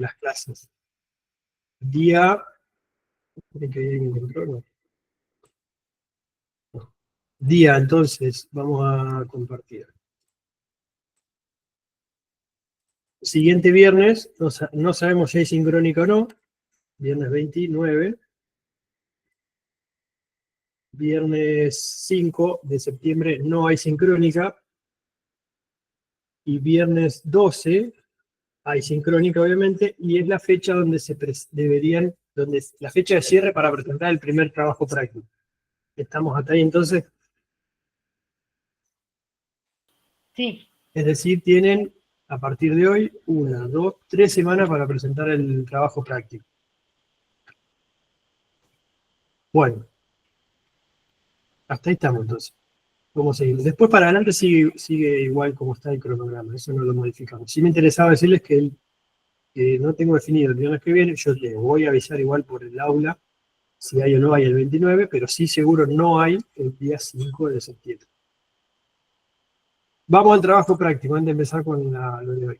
las clases. Día... ¿Tiene que ir en control? No. Día, entonces, vamos a compartir. Siguiente viernes, no sabemos si hay sincrónica o no. Viernes 29. Viernes 5 de septiembre no hay sincrónica. Y viernes 12 hay sincrónica, obviamente, y es la fecha donde la fecha de cierre para presentar el primer trabajo práctico. Estamos hasta ahí, entonces. Sí. Es decir, tienen a partir de hoy 1, 2, 3 semanas para presentar el trabajo práctico. Bueno, hasta ahí estamos entonces. Vamos a seguir. Después para adelante sigue igual como está el cronograma, eso no lo modificamos. Sí me interesaba decirles que no tengo definido el viernes que viene, yo les voy a avisar igual por el aula si hay o no hay el 29, pero sí seguro no hay el día 5 de septiembre. Vamos al trabajo práctico antes de empezar con lo de hoy.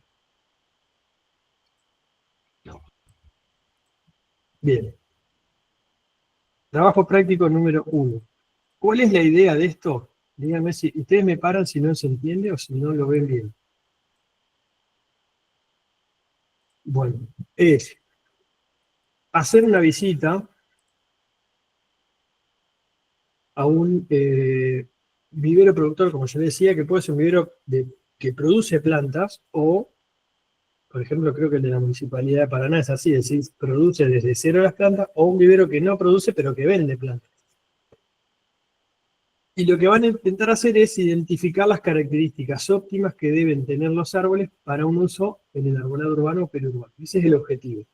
Bien. Trabajo práctico número 1. ¿Cuál es la idea de esto? Díganme si ustedes me paran si no se entiende o si no lo ven bien. Bueno, es hacer una visita a un vivero productor, como yo decía, que puede ser un vivero que produce plantas o, por ejemplo, creo que el de la Municipalidad de Paraná es así, es decir, produce desde cero las plantas, o un vivero que no produce pero que vende plantas. Y lo que van a intentar hacer es identificar las características óptimas que deben tener los árboles para un uso en el arbolado urbano o periurbano. Ese es el objetivo.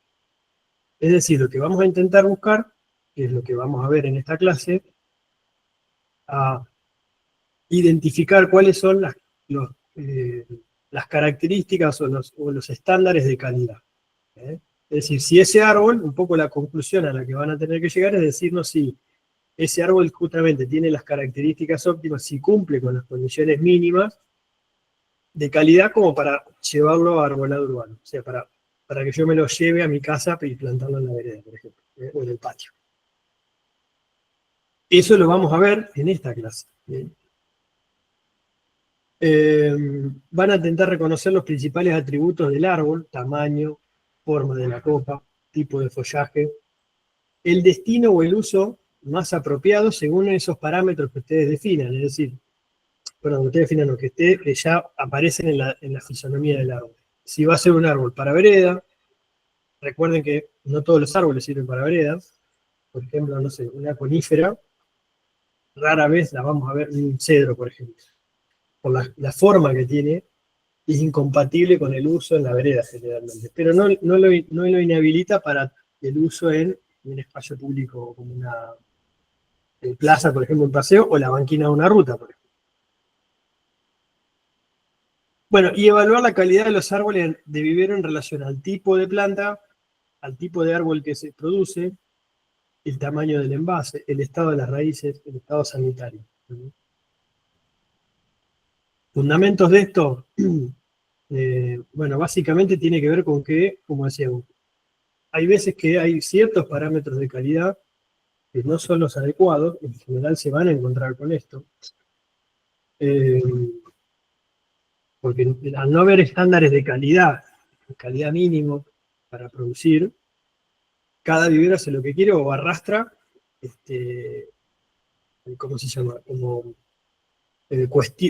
Es decir, lo que vamos a intentar buscar, que es lo que vamos a ver en esta clase, a identificar cuáles son las características o los estándares de calidad. ¿Eh? Es decir, si ese árbol, un poco la conclusión a la que van a tener que llegar es decirnos si ese árbol justamente tiene las características óptimas, si cumple con las condiciones mínimas de calidad como para llevarlo a arbolado urbano. O sea, para que yo me lo lleve a mi casa y plantarlo en la vereda, por ejemplo, o en el patio. Eso lo vamos a ver en esta clase. Van a intentar reconocer los principales atributos del árbol: tamaño, forma de la copa, tipo de follaje, el destino o el uso más apropiado según esos parámetros que ustedes definan, es decir, perdón, que ustedes definan lo que ya aparecen en la fisonomía del árbol. Si va a ser un árbol para vereda, recuerden que no todos los árboles sirven para veredas. Por ejemplo, no sé, una conífera, rara vez la vamos a ver en un cedro, por ejemplo. Por la forma que tiene, es incompatible con el uso en la vereda generalmente. Pero no lo inhabilita para el uso en un espacio público como una plaza, por ejemplo, un paseo, o la banquina de una ruta, por ejemplo. Bueno, y evaluar la calidad de los árboles de vivero en relación al tipo de planta, al tipo de árbol que se produce, el tamaño del envase, el estado de las raíces, el estado sanitario. Fundamentos de esto, bueno, básicamente tiene que ver con que, como decía, hay veces que hay ciertos parámetros de calidad que no son los adecuados, en general se van a encontrar con esto, porque al no haber estándares de calidad mínimo para producir, cada vivero hace lo que quiere o arrastra, ¿cómo se llama? Como,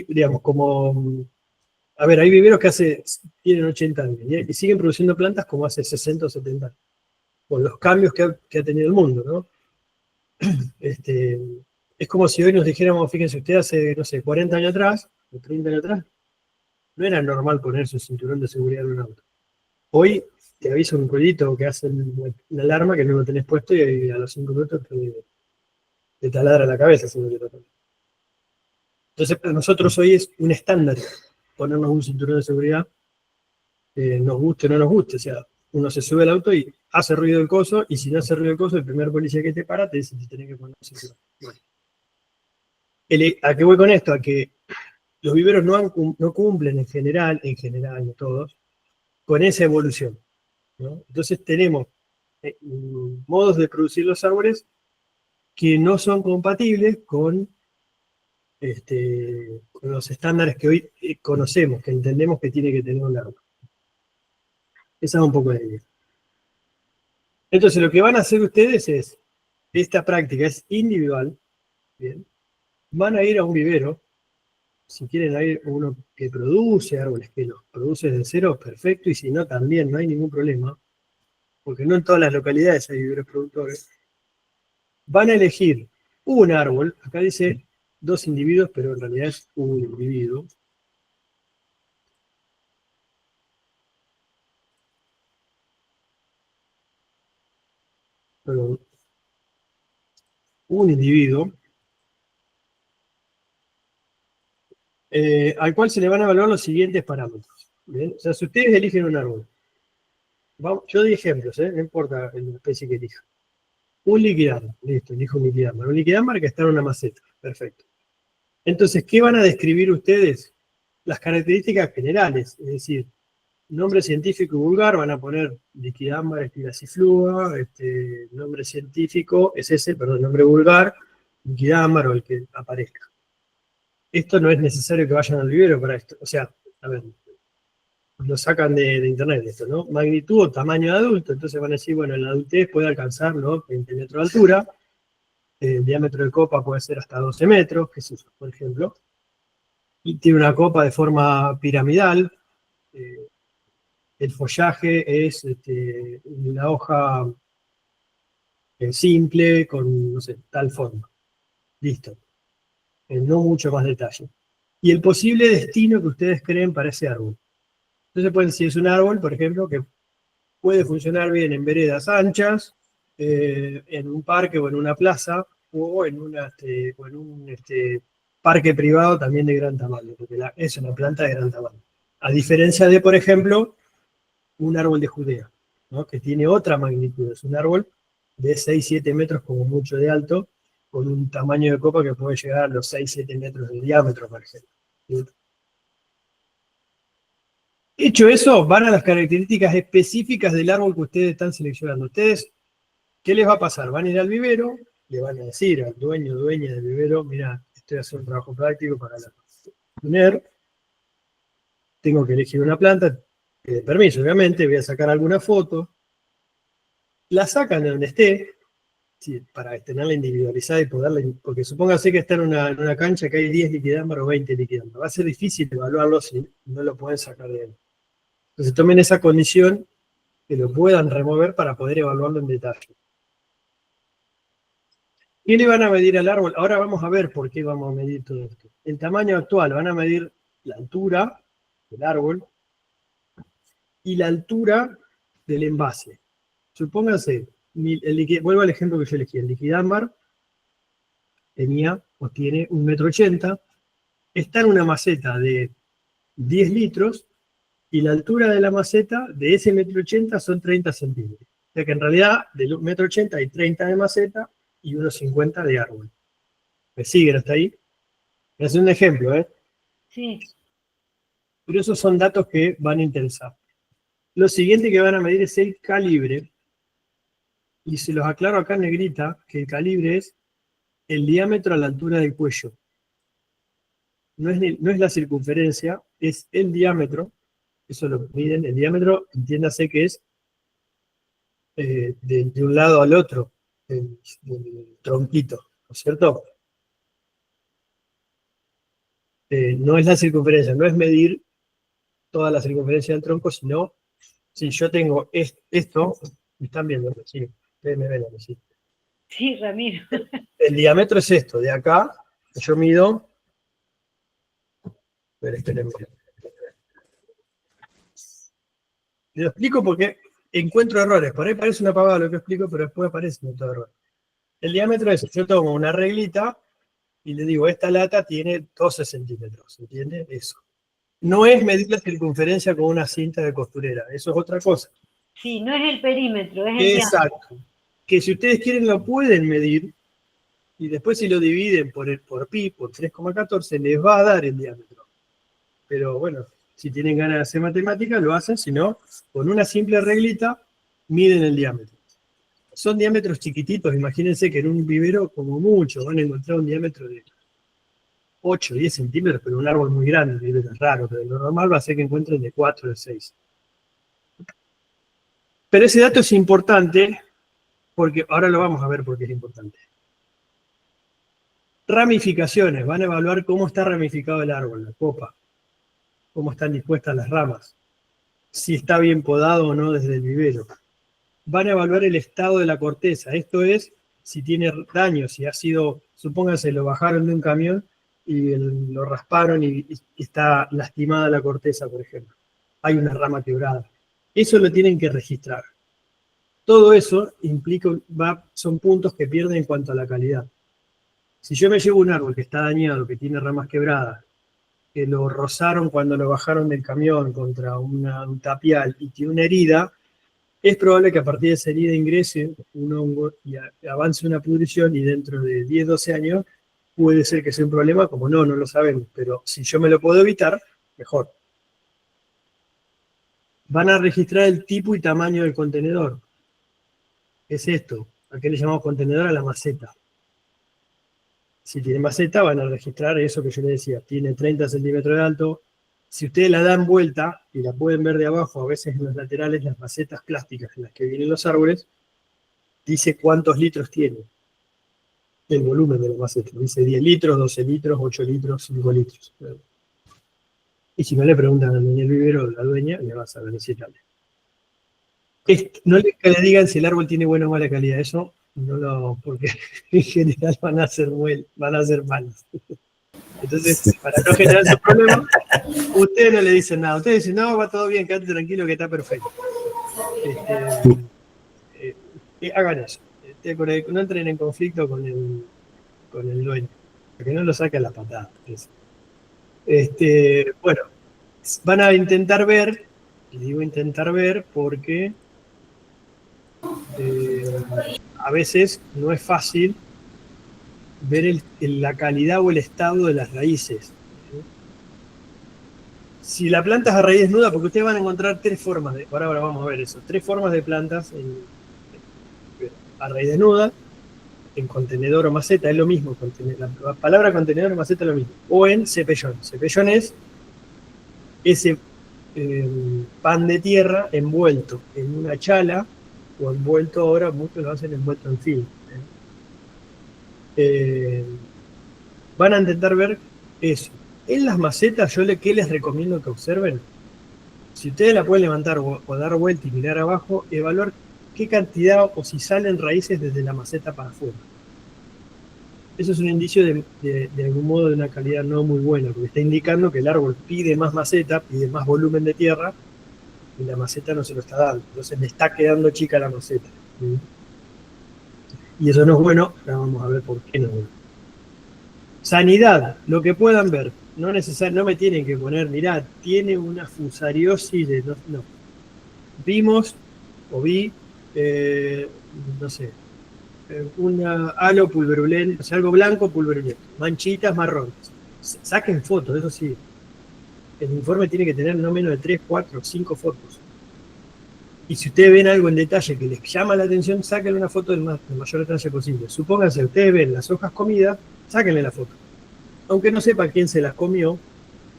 digamos, como, a ver, hay viveros que tienen 80 años y siguen produciendo plantas como hace 60 o 70 años, con los cambios que ha tenido el mundo, ¿no? Es como si hoy nos dijéramos, fíjense usted, hace, no sé, 40 años atrás, o 30 años atrás, no era normal ponerse un cinturón de seguridad en un auto. Hoy te avisa un ruidito que hace una alarma que no lo tenés puesto y a los 5 minutos te taladra la cabeza. Entonces, para nosotros hoy es un estándar ponernos un cinturón de seguridad, nos guste o no nos guste. O sea, uno se sube al auto y hace ruido el coso, y si no hace ruido el coso, el primer policía que te para te dice que tenés que poner un cinturón. Bueno. ¿A qué voy con esto? A que los viveros no cumplen en general, no todos, con esa evolución. ¿no? Entonces tenemos modos de producir los árboles que no son compatibles con los estándares que hoy conocemos, que entendemos que tiene que tener un árbol. Esa es un poco la idea. Entonces, lo que van a hacer ustedes es, esta práctica es individual, ¿bien? Van a ir a un vivero, si quieren ir a uno que produce árboles, que los produce desde cero, perfecto, y si no, también no hay ningún problema, porque no en todas las localidades hay viveros productores. Van a elegir un árbol, acá dice 2 individuos, pero en realidad es un individuo. Perdón, un individuo, al cual se le van a evaluar los siguientes parámetros. ¿Bien? O sea, si ustedes eligen un árbol, yo doy ejemplos, no importa la especie que elija. Un liquidámbar, listo, elijo un liquidámbar. Un liquidámbar que está en una maceta, perfecto. Entonces, ¿qué van a describir ustedes? Las características generales, es decir, nombre científico vulgar, van a poner liquidámbar estilaciflua, nombre científico es ese, perdón, nombre vulgar, liquidámbar o el que aparezca. Esto no es necesario que vayan al vivero para esto, o sea, a ver, lo sacan de internet esto, ¿no? Magnitud o tamaño de adulto, entonces van a decir, bueno, en la adultez puede alcanzar, ¿no? 20 metros de altura, el diámetro de copa puede ser hasta 12 metros, que es eso, por ejemplo, y tiene una copa de forma piramidal, el follaje es una hoja simple con, no sé, tal forma. Listo. No mucho más detalle. Y el posible destino que ustedes creen para ese árbol. Entonces pueden decir, es un árbol, por ejemplo, que puede funcionar bien en veredas anchas, en un parque o en una plaza, o en un parque privado también de gran tamaño, porque es una planta de gran tamaño. A diferencia de, por ejemplo, un árbol de Judea, ¿no? Que tiene otra magnitud, es un árbol de 6-7 metros como mucho de alto, con un tamaño de copa que puede llegar a los 6-7 metros de diámetro, por ejemplo. ¿Sí? Hecho eso, van a las características específicas del árbol que ustedes están seleccionando. Ustedes, ¿qué les va a pasar? Van a ir al vivero, le van a decir al dueño o dueña del vivero, mira, estoy haciendo un trabajo práctico para poner, tengo que elegir una planta, de permiso, obviamente, voy a sacar alguna foto, la sacan de donde esté, sí, para tenerla individualizada y poderla, porque supóngase que está en una cancha que hay 10 liquidámbar o 20 liquidámbar, va a ser difícil evaluarlo si no lo pueden sacar de él. Entonces tomen esa condición que lo puedan remover para poder evaluarlo en detalle. ¿Qué le van a medir al árbol? Ahora vamos a ver por qué vamos a medir todo esto. El tamaño actual, van a medir la altura del árbol y la altura del envase. Supóngase, vuelvo al ejemplo que yo elegí, el liquidámbar tenía o tiene 1,80 m, está en una maceta de 10 litros y la altura de la maceta de ese 1,80 m son 30 centímetros. O sea que en realidad del 1,80 m hay 30 de maceta y 1,50 de árbol. ¿Me siguen hasta ahí? Voy a hacer un ejemplo, ¿eh? Sí. Pero esos son datos que van a interesar. Lo siguiente que van a medir es el calibre. Y se los aclaro acá en negrita, que el calibre es el diámetro a la altura del cuello. No es la circunferencia, es el diámetro. Eso lo miden, el diámetro, entiéndase que es de un lado al otro, del tronquito, ¿no es cierto? No es la circunferencia, no es medir toda la circunferencia del tronco, sino, si yo tengo esto, me están viendo, sí, ustedes me ven, sí. Sí, Ramiro. El diámetro es esto, de acá, yo mido, pero espérenme. Lo explico porque encuentro errores, por ahí parece una pavada lo que explico, pero después aparece un error. El diámetro es, yo tomo una reglita y le digo, esta lata tiene 12 centímetros, ¿entiende? Eso. No es medir la circunferencia con una cinta de costurera, eso es otra cosa. Sí, no es el perímetro, es el diámetro. Exacto. Que si ustedes quieren lo pueden medir y después si lo dividen por pi, por 3,14, les va a dar el diámetro. Pero bueno, si tienen ganas de hacer matemáticas, lo hacen, si no, con una simple reglita miden el diámetro. Son diámetros chiquititos, imagínense que en un vivero, como mucho, van a encontrar un diámetro de 8, 10 centímetros, pero un árbol muy grande, es raro, pero lo normal va a ser que encuentren de 4 o de 6. Pero ese dato es importante, porque ahora lo vamos a ver porque es importante. Ramificaciones, van a evaluar cómo está ramificado el árbol, la copa, cómo están dispuestas las ramas, si está bien podado o no desde el vivero. Van a evaluar el estado de la corteza, esto es, si tiene daño, si ha sido, supónganse, lo bajaron de un camión y lo rasparon y está lastimada la corteza, por ejemplo. Hay una rama quebrada. Eso lo tienen que registrar. Todo eso implica, son puntos que pierden en cuanto a la calidad. Si yo me llevo un árbol que está dañado, que tiene ramas quebradas, que lo rozaron cuando lo bajaron del camión contra un tapial y tiene una herida, es probable que a partir de esa herida ingrese un hongo y avance una pudrición y dentro de 10, 12 años puede ser que sea un problema, como no lo sabemos, pero si yo me lo puedo evitar, mejor. Van a registrar el tipo y tamaño del contenedor. ¿Qué es esto? ¿A qué le llamamos contenedor? A la maceta. Si tiene maceta, van a registrar eso que yo les decía. Tiene 30 centímetros de alto. Si ustedes la dan vuelta, y la pueden ver de abajo, a veces en los laterales, las macetas plásticas en las que vienen los árboles, dice cuántos litros tiene. El volumen de la maceta. Dice 10 litros, 12 litros, 8 litros, 5 litros. Y si no le preguntan al dueño del vivero o a la dueña, le va a saber decirle. No le digan si el árbol tiene buena o mala calidad, eso no porque en general van a ser malos. Entonces, para no generar ese problema, ustedes no le dicen nada. Ustedes dicen, no, va todo bien, quédate tranquilo que está perfecto. Hagan eso. No entren en conflicto con el dueño, porque no lo saquen la patada. Bueno, van a intentar ver, y digo intentar ver porque a veces no es fácil ver la calidad o el estado de las raíces. Si la planta es a raíz desnuda, porque ustedes van a encontrar tres formas ahora vamos a ver eso, tres formas de plantas a raíz desnuda, en contenedor o maceta, es lo mismo, la palabra contenedor o maceta es lo mismo, o en cepellón. Cepellón es ese pan de tierra envuelto en una chala, o envuelto ahora, muchos lo hacen envuelto en film. Van a intentar ver eso. En las macetas, ¿qué les recomiendo que observen? Si ustedes la pueden levantar o dar vuelta y mirar abajo, evaluar qué cantidad o si salen raíces desde la maceta para afuera. Eso es un indicio de algún modo de una calidad no muy buena, porque está indicando que el árbol pide más maceta, pide más volumen de tierra, y la maceta no se lo está dando. Entonces le está quedando chica la maceta. Y eso no es bueno, ahora vamos a ver por qué no es bueno. Sanidad, lo que puedan ver. No me tienen que poner, mirá, tiene una fusariosis de... No. Vimos, o vi, no sé, una halo pulverulento, o sea, algo blanco pulverulento, manchitas marrones. Saquen fotos, eso sí. El informe tiene que tener no menos de 3, 4, 5 fotos. Y si ustedes ven algo en detalle que les llama la atención, sáquenle una foto del mayor detalle posible. Supónganse, ustedes ven las hojas comidas, sáquenle la foto. Aunque no sepa quién se las comió,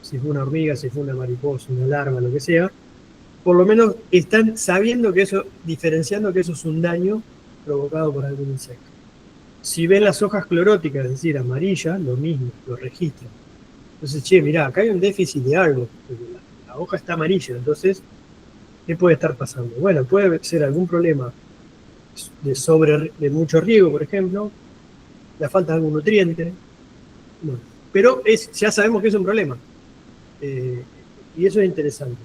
si fue una hormiga, si fue una mariposa, una larva, lo que sea, por lo menos están sabiendo que eso, diferenciando que eso es un daño provocado por algún insecto. Si ven las hojas cloróticas, es decir, amarillas, lo mismo, lo registran. Entonces, mirá, acá hay un déficit de algo, porque la hoja está amarilla, entonces, ¿qué puede estar pasando? Bueno, puede ser algún problema de mucho riego, por ejemplo, la falta de algún nutriente, bueno, pero ya sabemos que es un problema, y eso es interesante.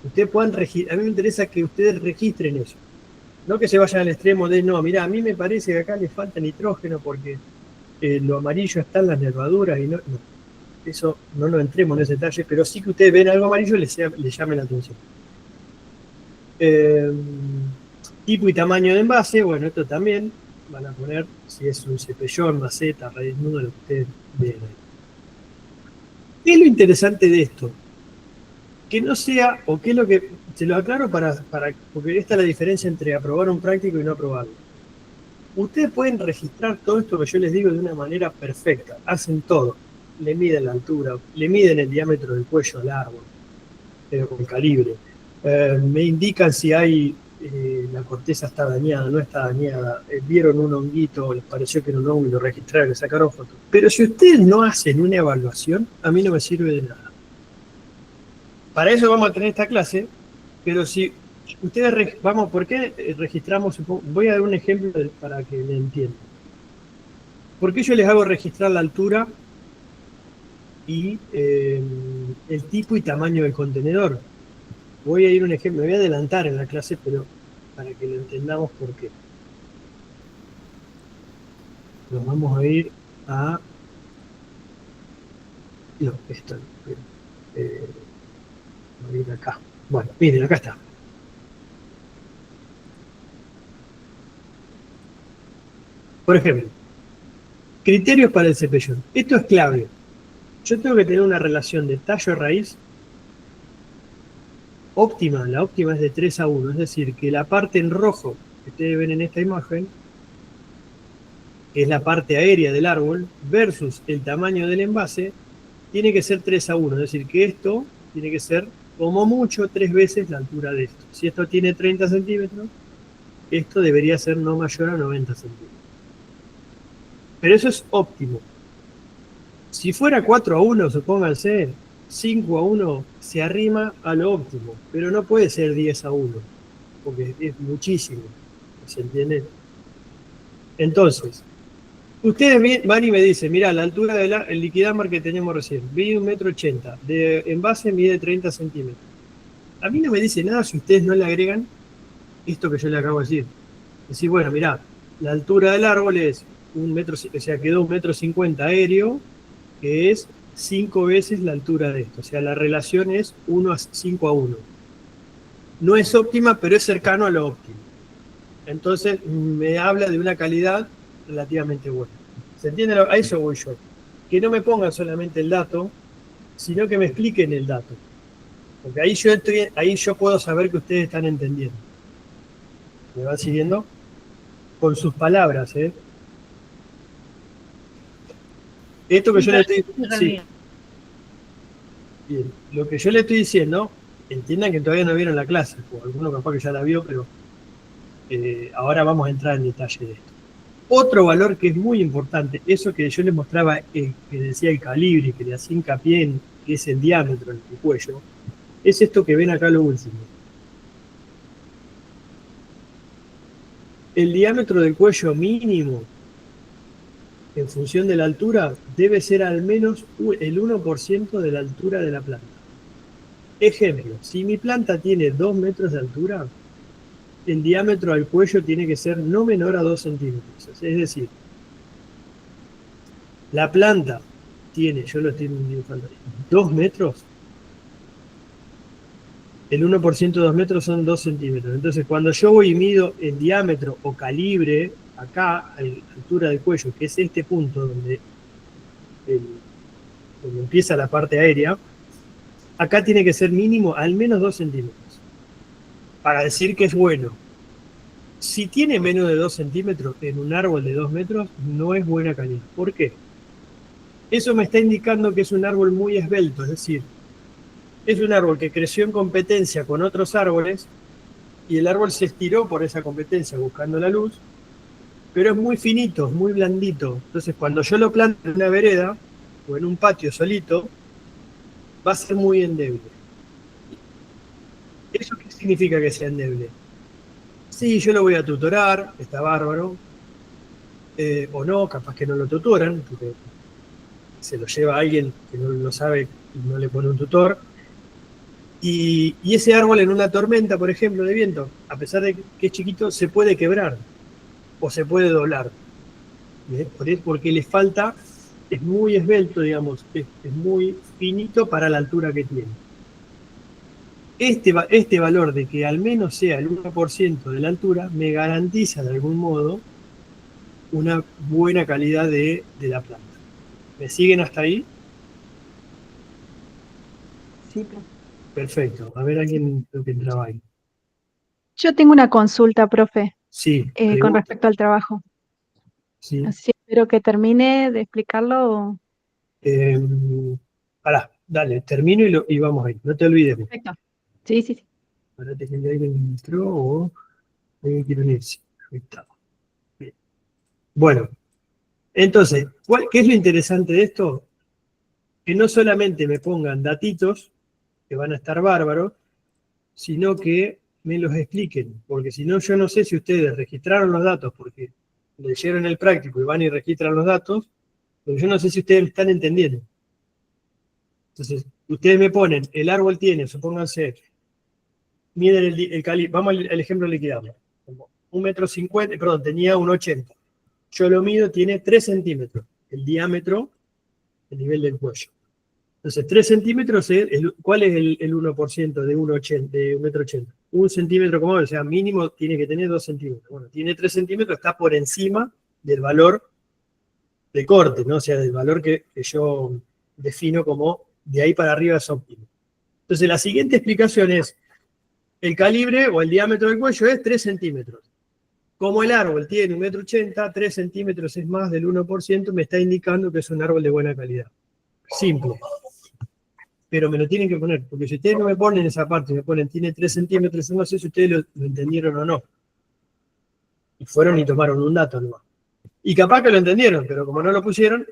Ustedes puedan a mí me interesa que ustedes registren eso, no que se vayan al extremo de, no, mirá, a mí me parece que acá le falta nitrógeno porque lo amarillo está en las nervaduras y no, eso no nos entremos en ese detalle, pero sí que ustedes ven algo amarillo y les llame la atención. Tipo y tamaño de envase, bueno, esto también van a poner si es un cepellón, maceta, raíz desnuda, lo que ustedes ven ahí. ¿Qué es lo interesante de esto? Que no sea, o qué es lo que Se lo aclaro porque esta es la diferencia entre aprobar un práctico y no aprobarlo. Ustedes pueden registrar todo esto que yo les digo de una manera perfecta. Hacen todo. Le miden la altura, le miden el diámetro del cuello al árbol, pero con calibre. Me indican si la corteza está dañada, no está dañada. Vieron un honguito, les pareció que era un hongo y lo registraron, le sacaron fotos. Pero si ustedes no hacen una evaluación, a mí no me sirve de nada. Para eso vamos a tener esta clase, pero si ustedes, ¿por qué registramos? Voy a dar un ejemplo para que me entiendan. ¿Por qué yo les hago registrar la altura y el tipo y tamaño del contenedor? Voy a ir un ejemplo, me voy a adelantar en la clase, pero para que lo entendamos por qué. Nos vamos a ir a... No, esto no. Voy a ir acá. Bueno, miren, acá está. Por ejemplo, criterios para el cepellón. Esto es clave. Yo tengo que tener una relación de tallo-raíz óptima. La óptima es de 3:1, es decir, que la parte en rojo que ustedes ven en esta imagen, que es la parte aérea del árbol, versus el tamaño del envase, tiene que ser 3:1, es decir, que esto tiene que ser como mucho 3 veces la altura de esto. Si esto tiene 30 centímetros, esto debería ser no mayor a 90 centímetros. Pero eso es óptimo. Si fuera 4:1, supónganse, 5:1 se arrima a lo óptimo, pero no puede ser 10:1, porque es muchísimo, ¿se entiende? Entonces, ustedes van y me dicen, mirá, la altura del liquidambar que tenemos recién, mide 1,80 m, de envase mide 30 centímetros. A mí no me dice nada si ustedes no le agregan esto que yo le acabo de decir. Decir, bueno, mirá, la altura del árbol es 1 metro, o sea, quedó 1,50 m aéreo, que es 5 veces la altura de esto. O sea, la relación es 5:1. No es óptima, pero es cercano a lo óptimo. Entonces, me habla de una calidad relativamente buena. ¿Se entiende? A eso voy yo. Que no me pongan solamente el dato, sino que me expliquen el dato. Porque ahí yo puedo saber que ustedes están entendiendo. ¿Me van siguiendo? Con sus palabras, ¿eh? Esto que yo le estoy... Sí. Bien. Lo que yo le estoy diciendo, entiendan que todavía no vieron la clase, o alguno capaz que ya la vio, pero ahora vamos a entrar en detalle de esto. Otro valor que es muy importante, eso que yo les mostraba, que decía el calibre, que le hacía hincapié en que es el diámetro en el cuello, es esto que ven acá lo último. El diámetro del cuello mínimo, en función de la altura, debe ser al menos el 1% de la altura de la planta. Ejemplo, si mi planta tiene 2 metros de altura, el diámetro al cuello tiene que ser no menor a 2 centímetros. Es decir, la planta tiene, yo lo estoy dibujando ahí, 2 metros, el 1% de 2 metros son 2 centímetros. Entonces, cuando yo voy y mido el diámetro o calibre, acá, a la altura del cuello, que es este punto donde empieza la parte aérea, acá tiene que ser mínimo al menos 2 centímetros, para decir que es bueno. Si tiene menos de 2 centímetros en un árbol de 2 metros, no es buena calidad. ¿Por qué? Eso me está indicando que es un árbol muy esbelto, es decir, es un árbol que creció en competencia con otros árboles y el árbol se estiró por esa competencia buscando la luz, pero es muy finito, muy blandito. Entonces, cuando yo lo planto en una vereda o en un patio solito, va a ser muy endeble. ¿Eso qué significa que sea endeble? Sí, yo lo voy a tutorar, está bárbaro, o no, capaz que no lo tutoran, porque se lo lleva a alguien que no lo sabe y no le pone un tutor. Y ese árbol en una tormenta, por ejemplo, de viento, a pesar de que es chiquito, se puede quebrar o se puede doblar. Porque le falta, es muy esbelto, digamos, es muy finito para la altura que tiene. Este valor de que al menos sea el 1% de la altura me garantiza de algún modo una buena calidad de la planta. ¿Me siguen hasta ahí? Sí, pero... Perfecto. A ver a quién lo que entraba ahí. Yo tengo una consulta, profe, Sí, con pregunta. respecto al trabajo. Sí. Así espero que termine de explicarlo. Eh, Pará, dale, termino y vamos ahí. No te olvides. Perfecto. Sí, sí, sí. Parate que alguien entró o alguien quiere unirse. Ahí está. Bien. Bueno, entonces, ¿qué es lo interesante de esto? Que no solamente me pongan datitos, que van a estar bárbaros, sino que me los expliquen, porque si no, yo no sé si ustedes registraron los datos porque leyeron el práctico y van y registran los datos, pero yo no sé si ustedes me están entendiendo. Entonces, ustedes me ponen, el árbol tiene, supónganse, miden el calibre, vamos al ejemplo liquidable, 1,50 m, perdón, tenía 1,80 m. Yo lo mido, tiene 3 centímetros, el diámetro, el nivel del cuello. Entonces, 3 centímetros, ¿cuál es el 1% de 1,80 m? 1 centímetro como, o sea, mínimo tiene que tener 2 centímetros. Bueno, tiene 3 centímetros, está por encima del valor de corte, ¿no? O sea, del valor que yo defino como de ahí para arriba es óptimo. Entonces, la siguiente explicación es, el calibre o el diámetro del cuello es 3 centímetros. Como el árbol tiene 1,80 m, 3 centímetros es más del 1%, me está indicando que es un árbol de buena calidad. Simple. Pero me lo tienen que poner, porque si ustedes no me ponen esa parte, me ponen, tiene 3 centímetros, yo no sé si ustedes lo entendieron o no. Y fueron y tomaron un dato nomás. Y capaz que lo entendieron, pero como no lo pusieron,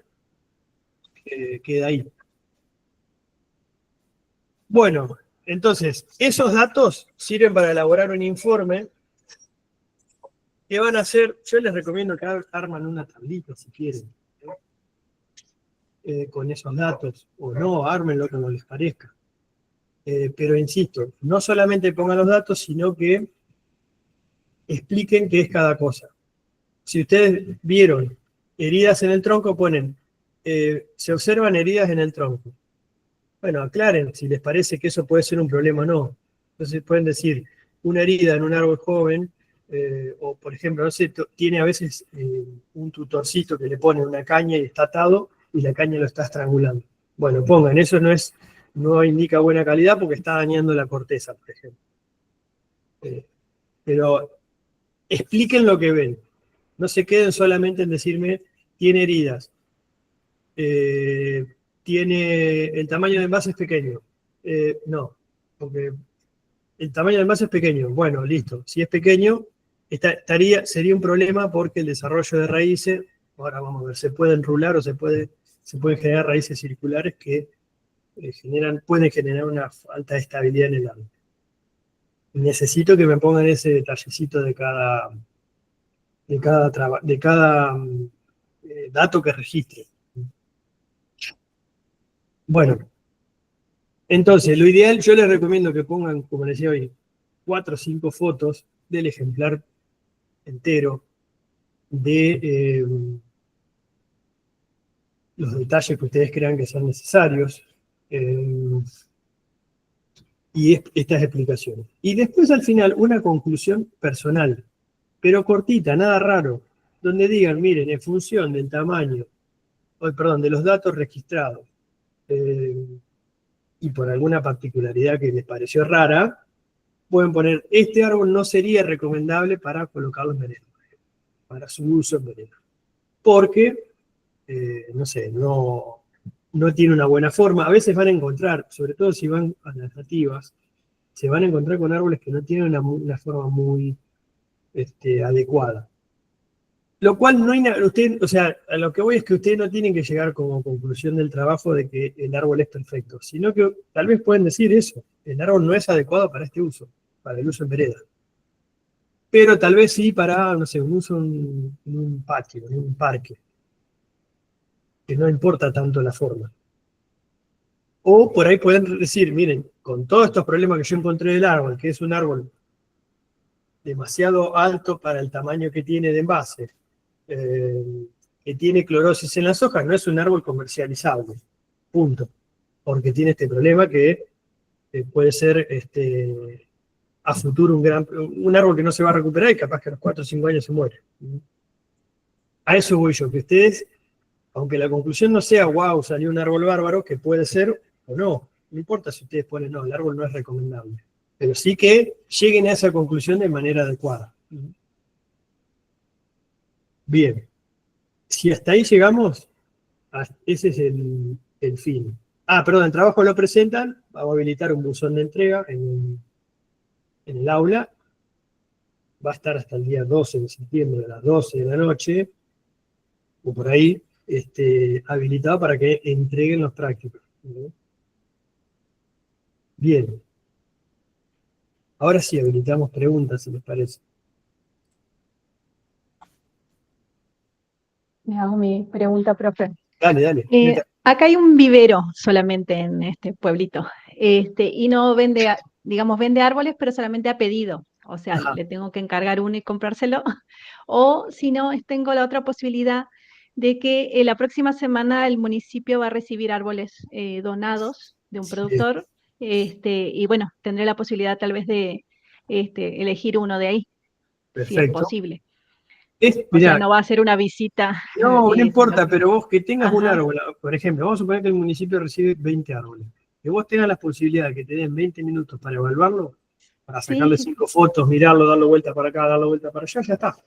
queda ahí. Bueno, entonces, esos datos sirven para elaborar un informe que van a hacer, yo les recomiendo que arman una tablita si quieren, con esos datos, o no, ármenlo como les parezca. Pero insisto, no solamente pongan los datos, sino que expliquen qué es cada cosa. Si ustedes vieron heridas en el tronco, ponen, se observan heridas en el tronco. Bueno, aclaren si les parece que eso puede ser un problema o no. Entonces pueden decir, una herida en un árbol joven, o por ejemplo, no sé, tiene a veces un tutorcito que le pone una caña y está atado y la caña lo está estrangulando. Bueno, pongan, eso no indica buena calidad porque está dañando la corteza, por ejemplo. Pero expliquen lo que ven. No se queden solamente en decirme, tiene heridas, tiene el tamaño de envase es pequeño. No, porque el tamaño del envase es pequeño. Bueno, listo. Si es pequeño, sería un problema porque el desarrollo de raíces, ahora vamos a ver, se pueden rular o se pueden generar raíces circulares que pueden generar una alta estabilidad en el árbol. Necesito que me pongan ese detallecito de cada dato que registre. Bueno, entonces, lo ideal, yo les recomiendo que pongan, como les decía hoy, 4 o 5 fotos del ejemplar entero, de los detalles que ustedes crean que son necesarios, y estas explicaciones. Y después, al final, una conclusión personal, pero cortita, nada raro, donde digan, miren, en función del tamaño, de los datos registrados, y por alguna particularidad que les pareció rara, pueden poner, este árbol no sería recomendable para colocarlo en veneno, para su uso en veneno. Porque, no sé, no tiene una buena forma. A veces van a encontrar, sobre todo si van a las nativas, se van a encontrar con árboles que no tienen una forma muy adecuada. Lo cual no hay nada, o sea, a lo que voy es que ustedes no tienen que llegar como conclusión del trabajo de que el árbol es perfecto, sino que tal vez pueden decir eso, el árbol no es adecuado para este uso, para el uso en vereda. Pero tal vez sí para, no sé, un uso en un patio, en un parque, que no importa tanto la forma. O por ahí pueden decir, miren, con todos estos problemas que yo encontré del árbol, que es un árbol demasiado alto para el tamaño que tiene de envase, que tiene clorosis en las hojas, no es un árbol comercializable, punto. Porque tiene este problema que puede ser a futuro un árbol que no se va a recuperar y capaz que a los 4 o 5 años se muere. A eso voy yo, que ustedes, aunque la conclusión no sea, wow, salió un árbol bárbaro, que puede ser o no, No importa si ustedes ponen, no, el árbol no es recomendable. Pero sí que lleguen a esa conclusión de manera adecuada. Bien. Si hasta ahí llegamos, ese es el fin. Perdón, el trabajo lo presentan, vamos a habilitar un buzón de entrega en el aula. Va a estar hasta el día 12 de septiembre a las 12 de la noche, o por ahí, habilitado para que entreguen los prácticos. Bien. Ahora sí, habilitamos preguntas, si les parece. Me hago mi pregunta, profe. Dale, dale. Acá hay un vivero solamente en este pueblito, y no vende, digamos, vende árboles, pero solamente a pedido. O sea, Ajá. le tengo que encargar uno y comprárselo. O si no, tengo la otra posibilidad de que la próxima semana el municipio va a recibir árboles donados de un productor, y bueno, tendré la posibilidad tal vez de elegir uno de ahí, si es Perfecto. posible. O sea, Mirá, no va a ser una visita, no sino importa, que... pero vos que tengas un Ajá. árbol, por ejemplo, vamos a suponer que el municipio recibe 20 árboles. Que vos tengas la posibilidad de que te den 20 minutos para evaluarlo, para Sí, sacarle sí, 5 fotos, mirarlo, darle vuelta para acá, darle vuelta para allá, ya está.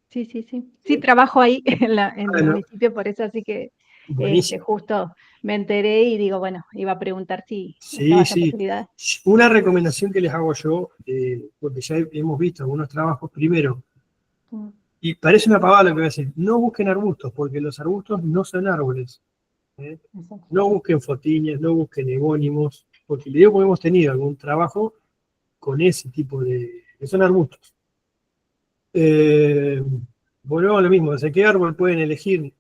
sí, sí, sí. Sí, trabajo ahí en el Bueno, municipio, por eso así que buenísimo. justo me enteré y digo, bueno, iba a preguntar si estaba Sí, esa sí. posibilidad. Una recomendación que les hago yo, porque ya hemos visto algunos trabajos, primero, Mm, y parece una pavada lo que voy a decir, no busquen arbustos, porque los arbustos no son árboles. ¿Eh? exacto. No busquen fotiñas, no busquen egónimos, porque le digo que hemos tenido algún trabajo con ese tipo que son arbustos. Volvemos a lo mismo, ¿de qué árbol pueden elegir?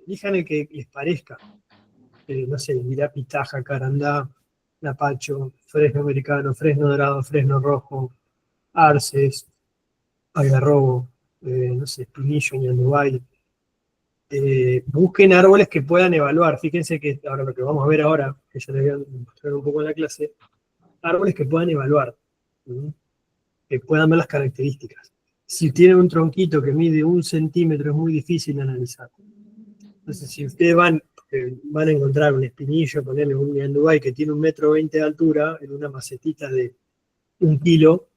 Elijan el que les parezca. No sé, mirapitaja, carandá, lapacho, fresno americano, fresno dorado, fresno rojo, arces, algarrobo, no sé, espinillo, ñandubay. Busquen árboles que puedan evaluar. Fíjense que ahora lo que vamos a ver ahora, que ya les voy a mostrar un poco en la clase, árboles que puedan evaluar, ¿sí? Que puedan ver las características. Si tienen un tronquito que mide 1 centímetro, es muy difícil de analizar. Entonces, si ustedes van a encontrar un espinillo, ponerle un ñandubay que tiene 1,20 m de altura, en una macetita de 1 kilo,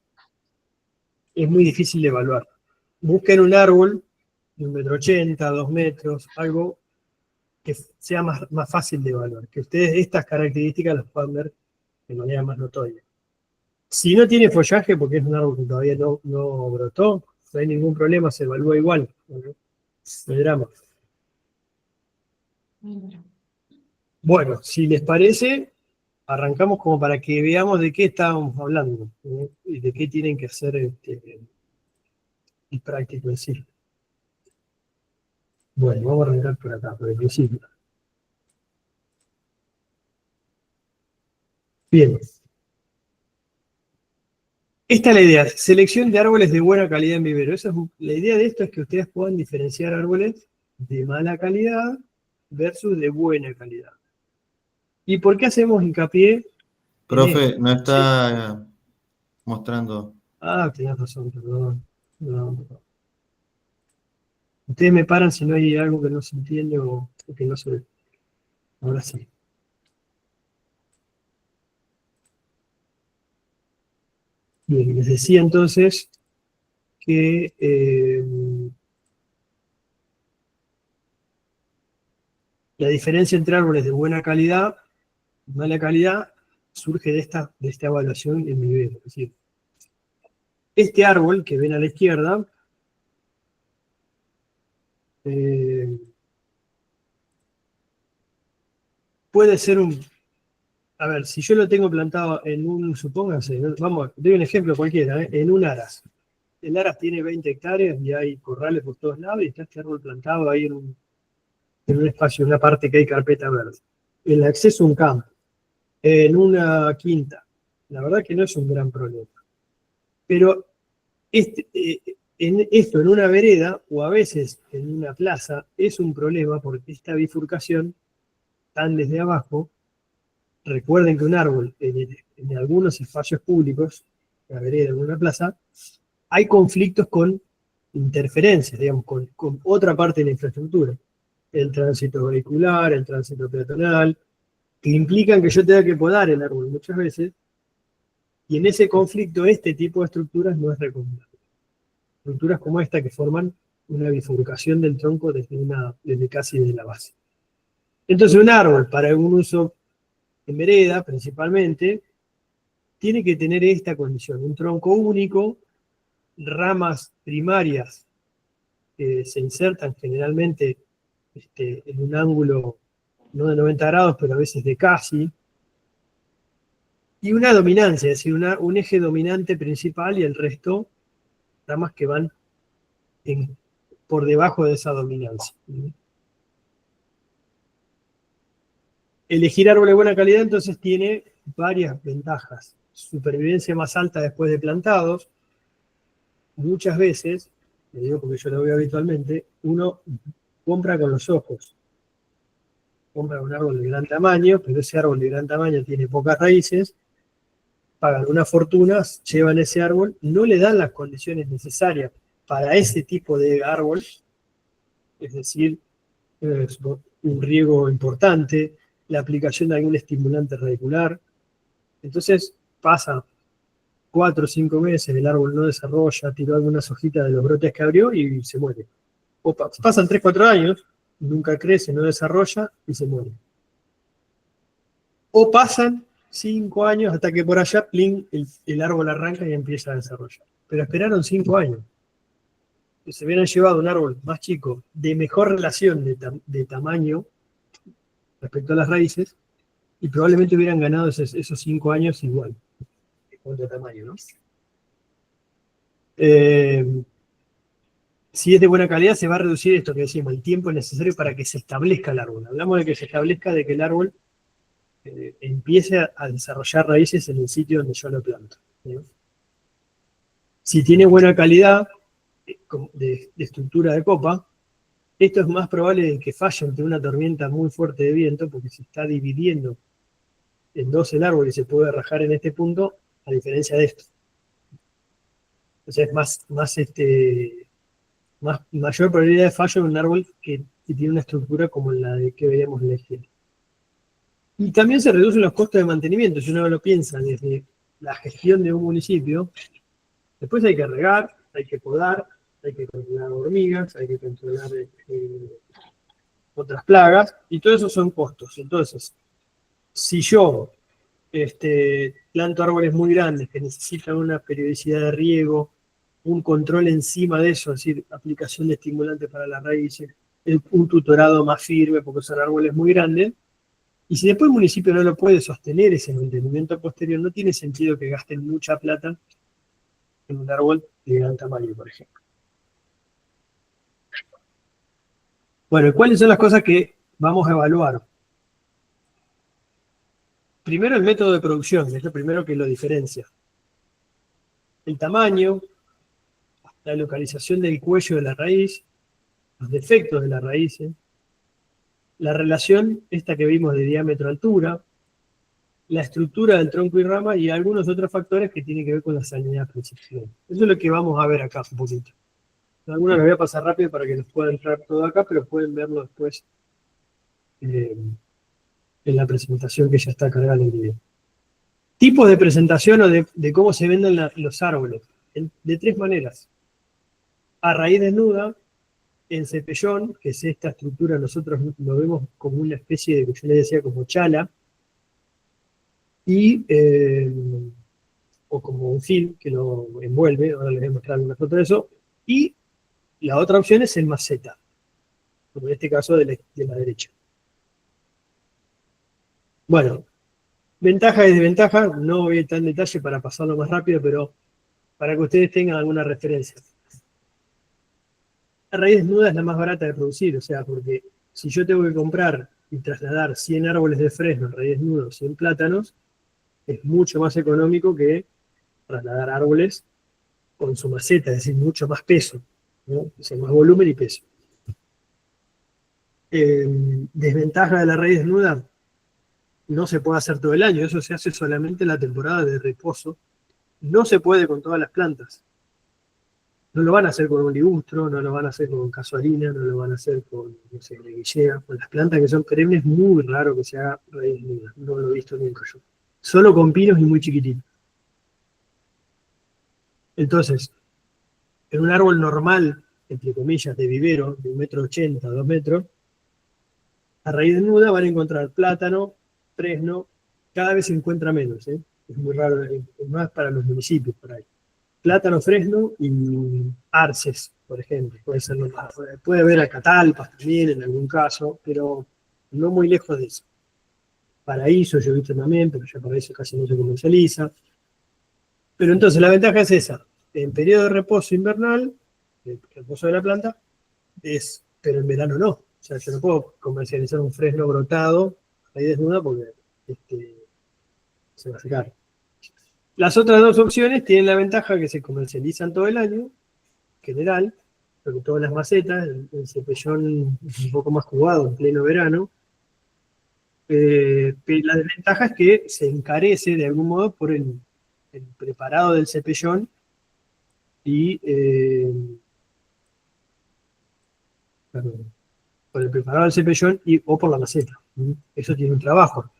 es muy difícil de evaluar. Busquen un árbol de 1,80 m, 2 metros, algo que sea más fácil de evaluar, que ustedes estas características las puedan ver de manera más notoria. Si no tiene follaje, porque es un árbol que todavía no brotó, no hay ningún problema, se evalúa igual. ¿No? No hay drama. Bueno, si les parece, arrancamos como para que veamos de qué estábamos hablando, ¿no? Y de qué tienen que hacer el práctico en sí. Bueno, vamos a arrancar por acá, por el principio. Bien. Esta es la idea, selección de árboles de buena calidad en vivero. La idea de esto es que ustedes puedan diferenciar árboles de mala calidad versus de buena calidad. ¿Y por qué hacemos hincapié en Profe, esto? no ¿Sí? está mostrando. Tenés razón, perdón. No. Ustedes me paran si no hay algo que no se entiende o que no se ve. Ahora sí. Bien, les decía entonces que la diferencia entre árboles de buena calidad y mala calidad surge de esta evaluación en vivero. Es decir, este árbol que ven a la izquierda puede ser a ver, si yo lo tengo plantado supónganse, vamos, doy un ejemplo cualquiera, en un aras. El aras tiene 20 hectáreas y hay corrales por todos lados y está este árbol plantado ahí en un espacio, en una parte que hay carpeta verde. El acceso a un campo, en una quinta. La verdad que no es un gran problema. Pero en una vereda o a veces en una plaza es un problema porque esta bifurcación, tan desde abajo, recuerden que un árbol en algunos espacios públicos, la vereda en una plaza, hay conflictos con interferencias, digamos, con otra parte de la infraestructura. El tránsito vehicular, el tránsito peatonal, que implican que yo tenga que podar el árbol muchas veces, y en ese conflicto este tipo de estructuras no es recomendable. Estructuras como esta que forman una bifurcación del tronco desde casi desde la base. Entonces un árbol para un uso en vereda principalmente tiene que tener esta condición, un tronco único, ramas primarias que se insertan generalmente en un ángulo no de 90 grados, pero a veces de casi, y una dominancia, es decir, un eje dominante principal y el resto, ramas que van por debajo de esa dominancia. Elegir árbol de buena calidad entonces tiene varias ventajas. Supervivencia más alta después de plantados. Muchas veces, lo digo porque yo lo veo habitualmente, uno compra con los ojos. Compra un árbol de gran tamaño, pero ese árbol de gran tamaño tiene pocas raíces, pagan una fortuna, llevan ese árbol, no le dan las condiciones necesarias para ese tipo de árbol, es decir, un riego importante, la aplicación de algún estimulante radicular. Entonces pasa 4 o 5 meses, el árbol no desarrolla, tiró algunas hojitas de los brotes que abrió y se muere. O pasan 3 o 4 años, nunca crece, no desarrolla y se muere. O pasan 5 años hasta que por allá, plin, el árbol arranca y empieza a desarrollar. Pero esperaron 5 años. Que se hubieran llevado un árbol más chico, de mejor relación de tamaño respecto a las raíces, y probablemente hubieran ganado esos 5 años igual, en cuanto a tamaño, ¿no? Si es de buena calidad, se va a reducir esto que decimos, el tiempo necesario para que se establezca el árbol. Hablamos de que se establezca, de que el árbol empiece a desarrollar raíces en el sitio donde yo lo planto, ¿no? Si tiene buena calidad de estructura de copa, esto es más probable que falle ante una tormenta muy fuerte de viento, porque se está dividiendo en dos el árbol y se puede rajar en este punto, a diferencia de esto. Entonces es mayor probabilidad de fallo en un árbol que tiene una estructura como la de que veíamos en la izquierda. Y también se reducen los costos de mantenimiento. Si uno lo piensa desde la gestión de un municipio, después hay que regar, hay que podar, hay que controlar hormigas, hay que controlar otras plagas, y todo eso son costos. Entonces, si yo planto árboles muy grandes que necesitan una periodicidad de riego, un control encima de eso, es decir, aplicación de estimulantes para las raíces, un tutorado más firme porque son árboles muy grandes, y si después el municipio no lo puede sostener ese mantenimiento posterior, no tiene sentido que gasten mucha plata en un árbol de gran tamaño, por ejemplo. Bueno, ¿cuáles son las cosas que vamos a evaluar? Primero, el método de producción, que es lo primero que lo diferencia. El tamaño, la localización del cuello de la raíz, los defectos de las raíces, la relación esta que vimos de diámetro-altura, la estructura del tronco y rama y algunos otros factores que tienen que ver con la salinidad principal. Eso es lo que vamos a ver acá un poquito. Algunos los voy a pasar rápido para que nos pueda entrar todo acá, pero pueden verlo después en la presentación que ya está cargada en el video. Tipos de presentación o de cómo se venden los árboles. De 3 maneras. A raíz desnuda, en cepellón, que es esta estructura, nosotros lo vemos como una especie de, que yo le decía, como chala, o como un film que lo envuelve, ahora les voy a mostrar una foto de eso, y la otra opción es en maceta, como en este caso de la derecha. Bueno, ventaja y desventaja, no voy a entrar en detalle para pasarlo más rápido, pero para que ustedes tengan alguna referencia. La raíz desnuda es la más barata de producir, o sea, porque si yo tengo que comprar y trasladar 100 árboles de fresno, raíz desnuda, 100 plátanos, es mucho más económico que trasladar árboles con su maceta, es decir, mucho más peso, ¿no? O sea, más volumen y peso. Desventaja de la raíz desnuda, no se puede hacer todo el año, eso se hace solamente en la temporada de reposo. No se puede con todas las plantas. No lo van a hacer con un ligustro, no lo van a hacer con casuarina, no lo van a hacer con, no sé, leguillea. Con las plantas que son perennes es muy raro que se haga raíz nuda. No lo he visto nunca yo. Solo con pinos y muy chiquititos. Entonces, en un árbol normal, entre comillas, de vivero, de 1,80 m, 2 metros, a raíz desnuda van a encontrar plátano, fresno, cada vez se encuentra menos, ¿eh? Es muy raro, es más para los municipios por ahí. Plátano, fresno y arces, por ejemplo, puede ser normal. Puede haber acatalpas también en algún caso, pero no muy lejos de eso. Paraíso yo he visto también, pero ya paraíso casi no se comercializa. Pero entonces la ventaja es esa. En periodo de reposo invernal, el reposo de la planta, pero en verano no. O sea, yo no puedo comercializar un fresno brotado ahí desnuda porque se va a secar. Las otras dos opciones tienen la ventaja que se comercializan todo el año, en general, sobre todo en las macetas, el cepellón es un poco más jugado en pleno verano. La desventaja es que se encarece de algún modo por el preparado del cepellón y perdón, por el preparado del cepellón o por la maceta. Eso tiene un trabajo.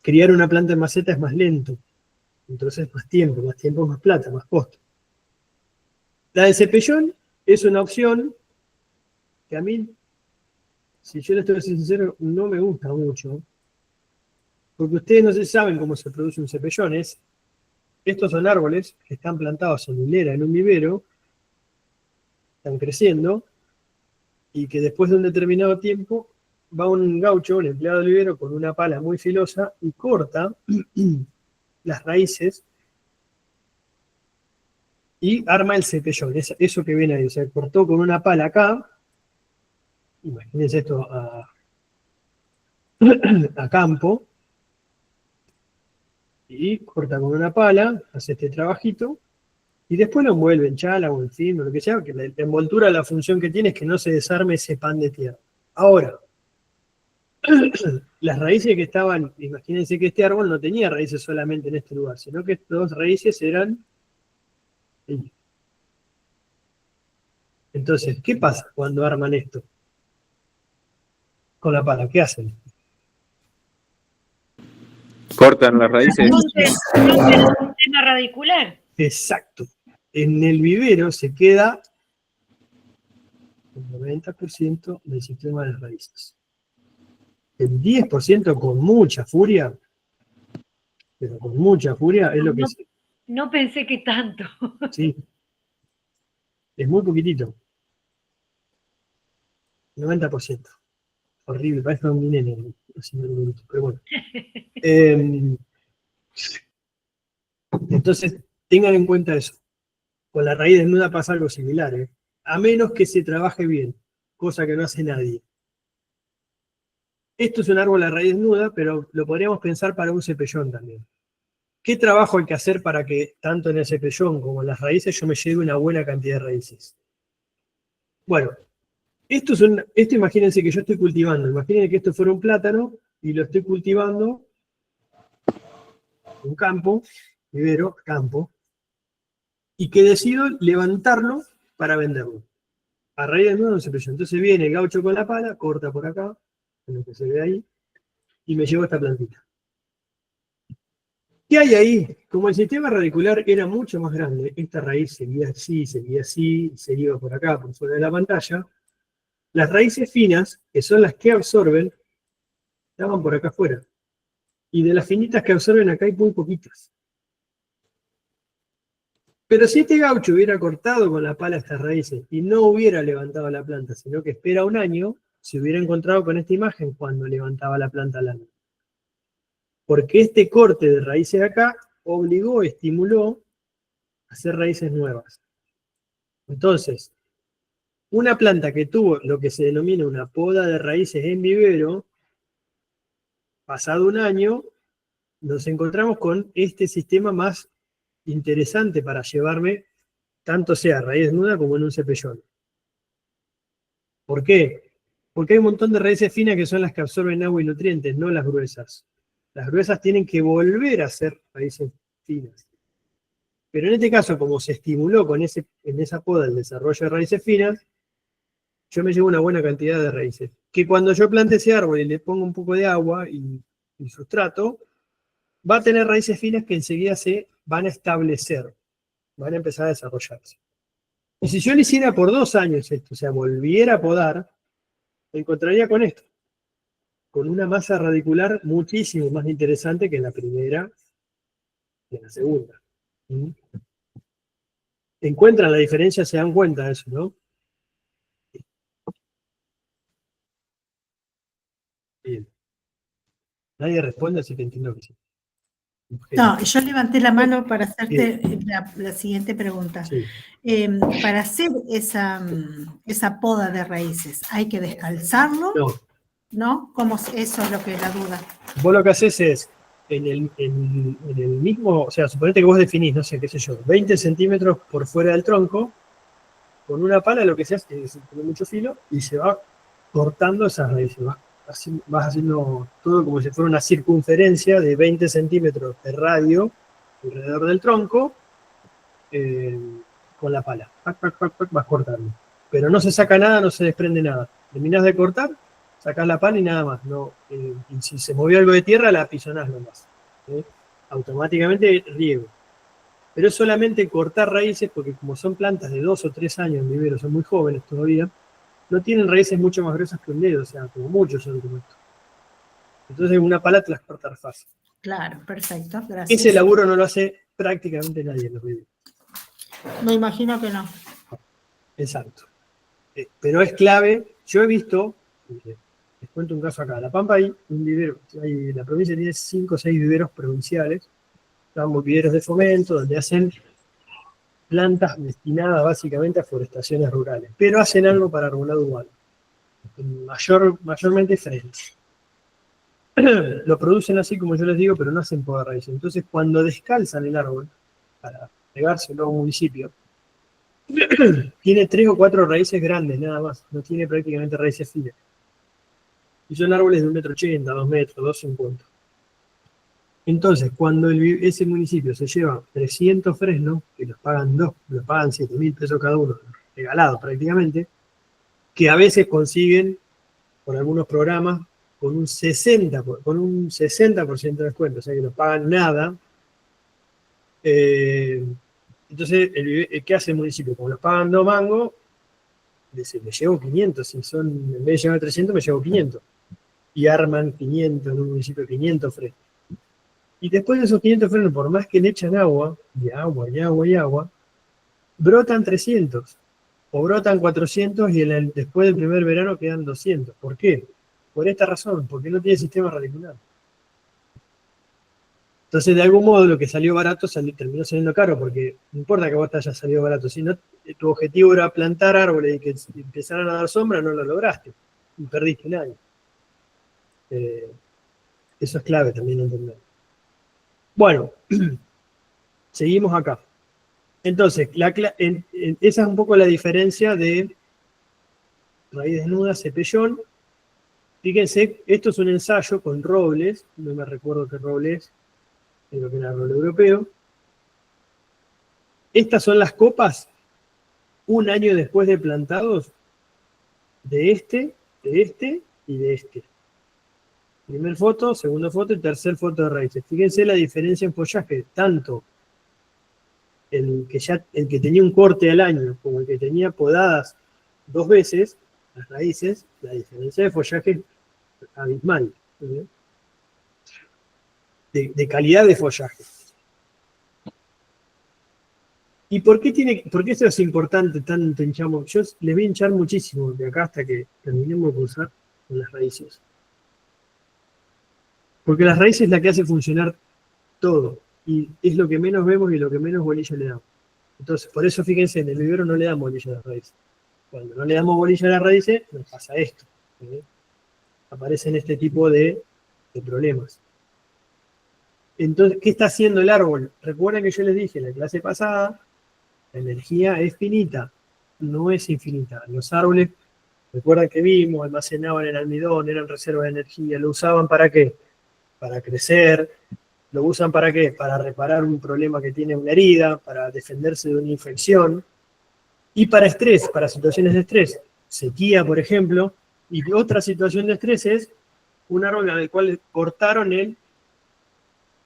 Criar una planta en maceta es más lento, entonces más tiempo, más plata, más costo. La del cepellón es una opción que a mí, si yo les estoy sincero, no me gusta mucho, porque ustedes no se saben cómo se produce un cepellón. Estos son árboles que están plantados en hilera en un vivero, están creciendo, y que después de un determinado tiempo va un gaucho, un empleado del vivero, con una pala muy filosa y corta las raíces y arma el cepellón. Eso que ven ahí, o sea, cortó con una pala acá, imagínense esto a campo, y corta con una pala, hace este trabajito, y después lo envuelve en chala o en film o lo que sea, que la envoltura, la función que tiene es que no se desarme ese pan de tierra. Ahora, las raíces que estaban, imagínense que este árbol no tenía raíces solamente en este lugar, sino que estas dos raíces eran... Entonces, ¿qué pasa cuando arman esto? Con la pala, ¿qué hacen? Cortan las raíces. Rompen el sistema radicular. Exacto. En el vivero se queda el 90% del sistema de raíces. El 10% con mucha furia, pero con mucha furia, es lo que... No pensé que tanto. Sí. Es muy poquitito. 90%. Horrible, parece un nene haciendo un minuto, pero bueno. Entonces, tengan en cuenta eso. Con la raíz desnuda pasa algo similar, ¿eh? A menos que se trabaje bien, cosa que no hace nadie. Esto es un árbol a raíz desnuda, pero lo podríamos pensar para un cepellón también. ¿Qué trabajo hay que hacer para que tanto en el cepellón como en las raíces yo me lleve una buena cantidad de raíces? Bueno, esto imagínense que yo estoy cultivando. Imaginen que esto fuera un plátano y lo estoy cultivando en un campo, vivero, campo, y que decido levantarlo para venderlo. A raíz de nuevo no se presiona. Entonces viene el gaucho con la pala, corta por acá, en lo que se ve ahí, y me llevo esta plantita. ¿Qué hay ahí? Como el sistema radicular era mucho más grande, esta raíz seguía así, se iba por acá, por fuera de la pantalla, las raíces finas, que son las que absorben, estaban por acá afuera. Y de las finitas que absorben acá hay muy poquitas. Pero si este gaucho hubiera cortado con la pala estas raíces y no hubiera levantado la planta, sino que espera un año, se hubiera encontrado con esta imagen cuando levantaba la planta al año. Porque este corte de raíces acá obligó, estimuló a hacer raíces nuevas. Entonces, una planta que tuvo lo que se denomina una poda de raíces en vivero, pasado un año, nos encontramos con este sistema más interesante para llevarme, tanto sea raíz desnuda como en un cepellón. ¿Por qué? Porque hay un montón de raíces finas que son las que absorben agua y nutrientes, no las gruesas. Las gruesas tienen que volver a ser raíces finas. Pero en este caso, como se estimuló en esa poda el desarrollo de raíces finas, yo me llevo una buena cantidad de raíces. Que cuando yo plante ese árbol y le pongo un poco de agua y sustrato, va a tener raíces finas que enseguida se van a establecer, van a empezar a desarrollarse. Y si yo lo hiciera por 2 años esto, o sea, volviera a podar, me encontraría con esto, con una masa radicular muchísimo más interesante que en la primera y en la segunda. ¿Mm? ¿Encuentran la diferencia? ¿Se dan cuenta de eso, no? Bien. Nadie responde, así que entiendo que sí. No, yo levanté la mano para hacerte la siguiente pregunta. Sí. Para hacer esa poda de raíces, ¿hay que descalzarlo? No, ¿No? ¿Cómo eso es lo que es la duda? vos lo que haces es, en el mismo, o sea, suponete que vos definís, no sé, qué sé yo, 20 centímetros por fuera del tronco, con una pala lo que se hace es poner mucho filo y se va cortando esas raíces, vas haciendo todo como si fuera una circunferencia de 20 centímetros de radio alrededor del tronco, con la pala. Pac, pac, pac, pac, vas cortando. Pero no se saca nada, no se desprende nada. Terminás de cortar, sacás la pala y nada más. No, y si se movió algo de tierra, la apisonás nomás. Automáticamente riego. Pero es solamente cortar raíces, porque como son plantas de 2 o 3 años en vivero, son muy jóvenes todavía, no tienen raíces mucho más gruesas que un dedo, o sea, como muchos son como esto. Entonces una pala te las corta fácil. Claro, perfecto, gracias. Ese laburo no lo hace prácticamente nadie en los viveros. Me imagino que no. Exacto. Pero es clave. Yo he visto, les cuento un caso acá, en La Pampa hay un vivero, la provincia tiene 5 o 6 viveros provinciales, estamos viveros de fomento, donde hacen plantas destinadas básicamente a forestaciones rurales, pero hacen algo para arbolado urbano, mayormente frentes. Lo producen así como yo les digo, pero no hacen poda raíz. Entonces, cuando descalzan el árbol para pegárselo a un municipio, tiene 3 o 4 raíces grandes nada más, no tiene prácticamente raíces finas. Y son árboles de 1,80 m, 2 metros, 2,50 m. Entonces, cuando ese municipio se lleva 300 fresnos, que los pagan 7.000 pesos cada uno, regalados prácticamente, que a veces consiguen, por algunos programas, con un 60% de descuento, o sea que no pagan nada. Entonces, ¿qué hace el municipio? Como los pagan 2 mangos, me llevo 500, si son, en vez de llevar 300, me llevo 500. Y arman 500 en un municipio, 500 fresnos. Y después de esos 500 fresnos, por más que le echan agua, y agua, y agua, y agua, brotan 300, o brotan 400, y después del primer verano quedan 200. ¿Por qué? Por esta razón, porque no tiene sistema radicular. Entonces, de algún modo, lo que salió barato terminó saliendo caro, porque no importa que vos te hayas salido barato, si no, tu objetivo era plantar árboles y que empezaran a dar sombra, no lo lograste, y perdiste un año. Eso es clave también entender. Bueno, seguimos acá. Entonces, esa es un poco la diferencia de raíz desnuda, cepellón. Fíjense, esto es un ensayo con robles, no me recuerdo qué roble es, creo que era roble europeo. Estas son las copas, un año después de plantados, de este y de este. Primer foto, segunda foto y tercer foto de raíces. Fíjense la diferencia en follaje, tanto el que tenía un corte al año como el que tenía podadas 2 veces, las raíces, la diferencia de follaje es abismal, ¿sí? De calidad de follaje. ¿Y por qué esto es importante tanto hinchamos? Yo les voy a hinchar muchísimo de acá hasta que terminemos de cursar con las raíces. Porque las raíces es la que hace funcionar todo. Y es lo que menos vemos y lo que menos bolilla le damos. Entonces, por eso fíjense, en el vivero no le damos bolilla a las raíces. Cuando no le damos bolilla a las raíces, nos pasa esto. ¿Sí? Aparecen este tipo de problemas. Entonces, ¿qué está haciendo el árbol? Recuerden que yo les dije en la clase pasada, la energía es finita, no es infinita. Los árboles, recuerdan que vimos, almacenaban el almidón, eran reservas de energía, lo usaban ¿para qué? Para crecer, ¿Lo usan para qué? Para reparar un problema que tiene una herida, para defenderse de una infección y para estrés, para situaciones de estrés. Sequía, por ejemplo, y otra situación de estrés es un árbol al cual cortaron ¿qué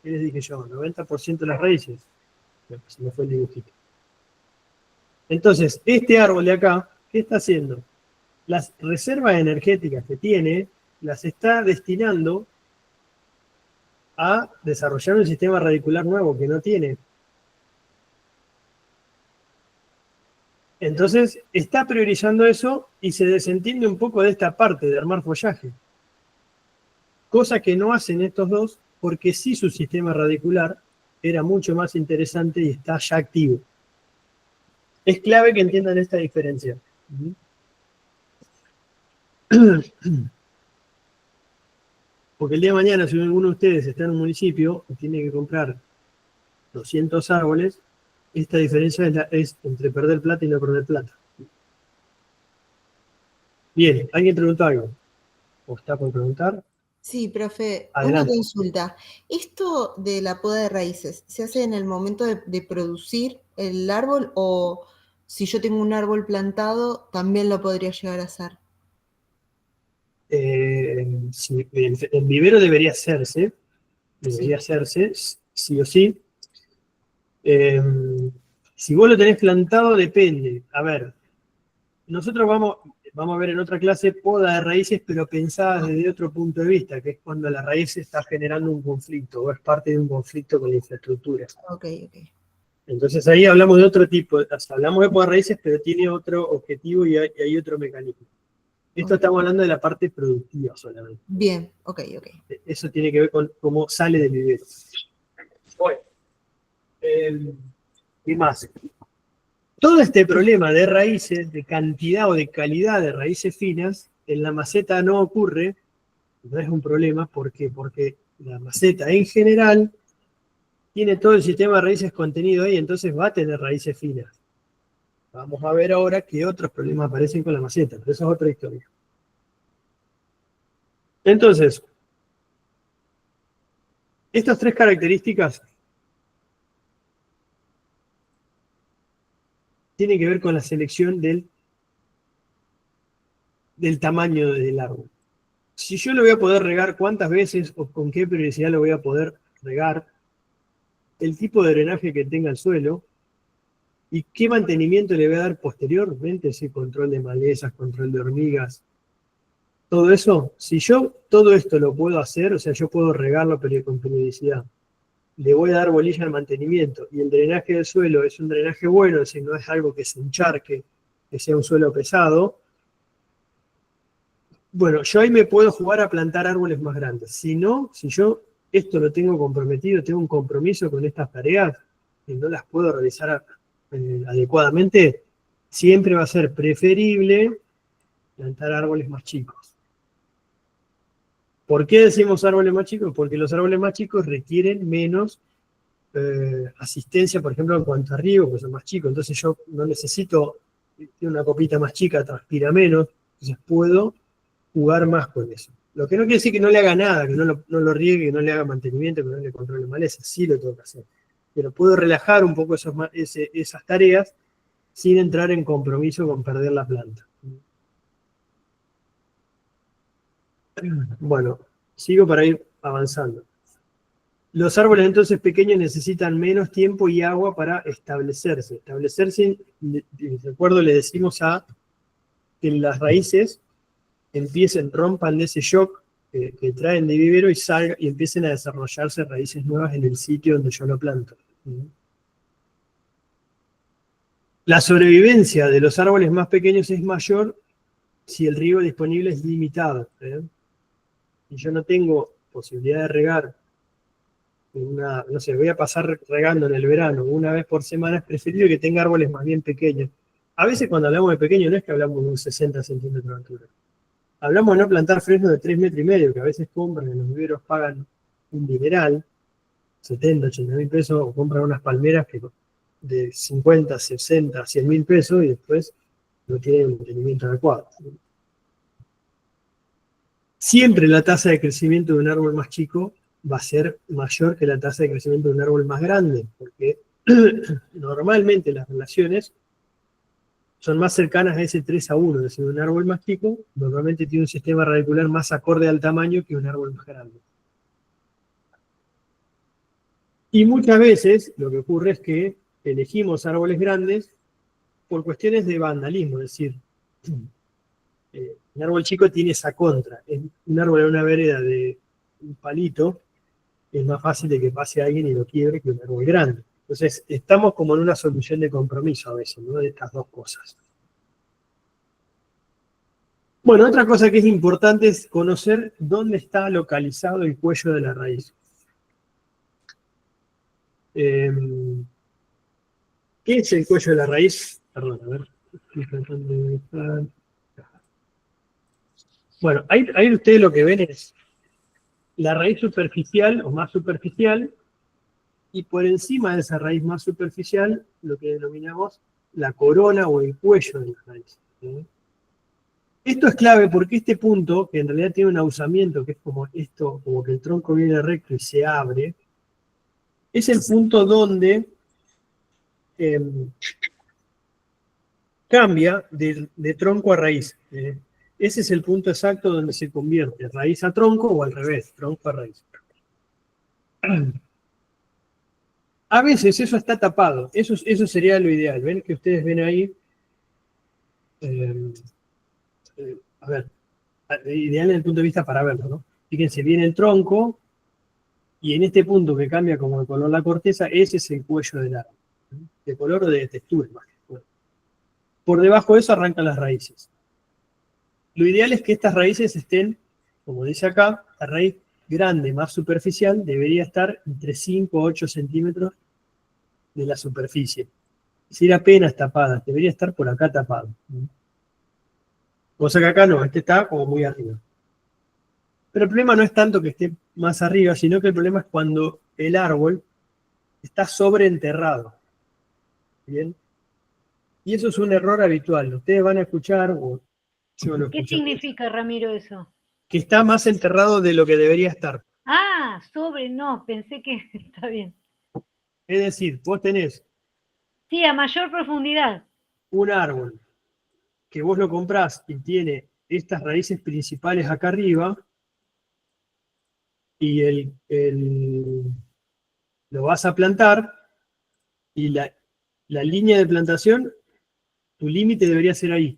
les dije yo? 90% de las raíces. Se me fue el dibujito. Entonces, este árbol de acá, ¿qué está haciendo? Las reservas energéticas que tiene, las está destinando a desarrollar un sistema radicular nuevo que no tiene. Entonces, está priorizando eso y se desentiende un poco de esta parte de armar follaje. Cosa que no hacen estos dos, porque sí su sistema radicular era mucho más interesante y está ya activo. Es clave que entiendan esta diferencia. Porque el día de mañana, si alguno de ustedes está en un municipio y tiene que comprar 200 árboles, esta diferencia es entre perder plata y no perder plata. Bien, ¿alguien preguntó algo? ¿O está por preguntar? Sí, profe, Adelante. una consulta. ¿Esto de la poda de raíces se hace en el momento de producir el árbol o si yo tengo un árbol plantado, también lo podría llegar a hacer? Sí, el vivero debería hacerse sí o sí. Si vos lo tenés plantado, depende. A ver, nosotros vamos a ver en otra clase poda de raíces, pero pensada desde otro punto de vista, que es cuando la raíz está generando un conflicto o es parte de un conflicto con la infraestructura. Ok. Entonces ahí hablamos de otro tipo, hablamos de poda de raíces, pero tiene otro objetivo y hay otro mecanismo. Esto estamos hablando de la parte productiva solamente. Bien, ok. Eso tiene que ver con cómo sale del vivero. Bueno, ¿qué más? Todo este problema de raíces, de cantidad o de calidad de raíces finas, en la maceta no ocurre, no es un problema, ¿por qué? Porque la maceta en general tiene todo el sistema de raíces contenido ahí, entonces va a tener raíces finas. Vamos a ver ahora qué otros problemas aparecen con la maceta, pero eso es otra historia. Entonces, estas tres características tienen que ver con la selección del tamaño del árbol. Si yo lo voy a poder regar cuántas veces o con qué periodicidad lo voy a poder regar, el tipo de drenaje que tenga el suelo y qué mantenimiento le voy a dar posteriormente, ese control de malezas, control de hormigas, todo eso, si yo todo esto lo puedo hacer, o sea, yo puedo regarlo con periodicidad, le voy a dar bolilla al mantenimiento y el drenaje del suelo es un drenaje bueno, es decir, no es algo que se encharque, que sea un suelo pesado, bueno, yo ahí me puedo jugar a plantar árboles más grandes. Si no, si yo esto lo tengo comprometido, tengo un compromiso con estas tareas y no las puedo realizar adecuadamente, siempre va a ser preferible plantar árboles más chicos. ¿Por qué decimos árboles más chicos? Porque los árboles más chicos requieren menos asistencia, por ejemplo, en cuanto a riego, porque son más chicos. Entonces yo no necesito, tiene una copita más chica, transpira menos, entonces puedo jugar más con eso. Lo que no quiere decir que no le haga nada, que no lo riegue, que no le haga mantenimiento, que no le controle malezas, sí lo tengo que hacer. Pero puedo relajar un poco esas tareas sin entrar en compromiso con perder la planta. Bueno, sigo para ir avanzando. Los árboles entonces pequeños necesitan menos tiempo y agua para establecerse. Establecerse, de acuerdo, le decimos que las raíces rompan de ese shock que traen de vivero y empiecen a desarrollarse raíces nuevas en el sitio donde yo lo planto. La sobrevivencia de los árboles más pequeños es mayor si el riego disponible es limitado. Y yo no tengo posibilidad de regar, no sé, voy a pasar regando en el verano una vez por semana, es preferible que tenga árboles más bien pequeños. A veces cuando hablamos de pequeño no es que hablamos de un 60 centímetros de altura. Hablamos de no plantar fresnos de 3,5 metros, que a veces compran, en los viveros pagan un dineral, 70, 80 mil pesos, o compran unas palmeras de 50, 60, 100 mil pesos y después no tienen mantenimiento adecuado. Siempre la tasa de crecimiento de un árbol más chico va a ser mayor que la tasa de crecimiento de un árbol más grande, porque normalmente las relaciones son más cercanas a ese 3:1, es decir, un árbol más chico normalmente tiene un sistema radicular más acorde al tamaño que un árbol más grande. Y muchas veces lo que ocurre es que elegimos árboles grandes por cuestiones de vandalismo, es decir, un árbol chico tiene esa contra. Un árbol en una vereda de un palito es más fácil de que pase alguien y lo quiebre que un árbol grande. Entonces, estamos como en una solución de compromiso a veces, ¿no? De estas dos cosas. Bueno, otra cosa que es importante es conocer dónde está localizado el cuello de la raíz. ¿Qué es el cuello de la raíz? Perdón, a ver. Estoy tratando de buscar. Bueno, ahí ustedes lo que ven es la raíz superficial o más superficial, y por encima de esa raíz más superficial, lo que denominamos la corona o el cuello de la raíz. ¿Sí? Esto es clave porque este punto, que en realidad tiene un ahusamiento, que es como esto, como que el tronco viene recto y se abre, es el punto donde cambia de tronco a raíz. Ese es el punto exacto donde se convierte raíz a tronco o al revés, tronco a raíz. A veces eso está tapado, eso sería lo ideal. ¿Ven que ustedes ven ahí? A ver, ideal en el punto de vista para verlo, ¿no? Fíjense, viene el tronco y en este punto que cambia como de color la corteza, ese es el cuello del árbol, ¿no? De color o de textura. Bueno, por debajo de eso arrancan las raíces. Lo ideal es que estas raíces estén, como dice acá, la raíz grande más superficial debería estar entre 5 a 8 centímetros de la superficie. Es decir, apenas tapada, debería estar por acá tapado. Cosa que acá no, este está como muy arriba. Pero el problema no es tanto que esté más arriba, sino que el problema es cuando el árbol está sobreenterrado. ¿Bien? Y eso es un error habitual. Ustedes van a escuchar, o yo lo ¿Qué escucho, significa, Ramiro, eso? que está más enterrado de lo que debería estar. Ah, no, pensé que está bien. Es decir, vos tenés Sí, a mayor profundidad. un árbol que vos lo comprás y tiene estas raíces principales acá arriba, y lo vas a plantar, y la línea de plantación, tu límite debería ser ahí.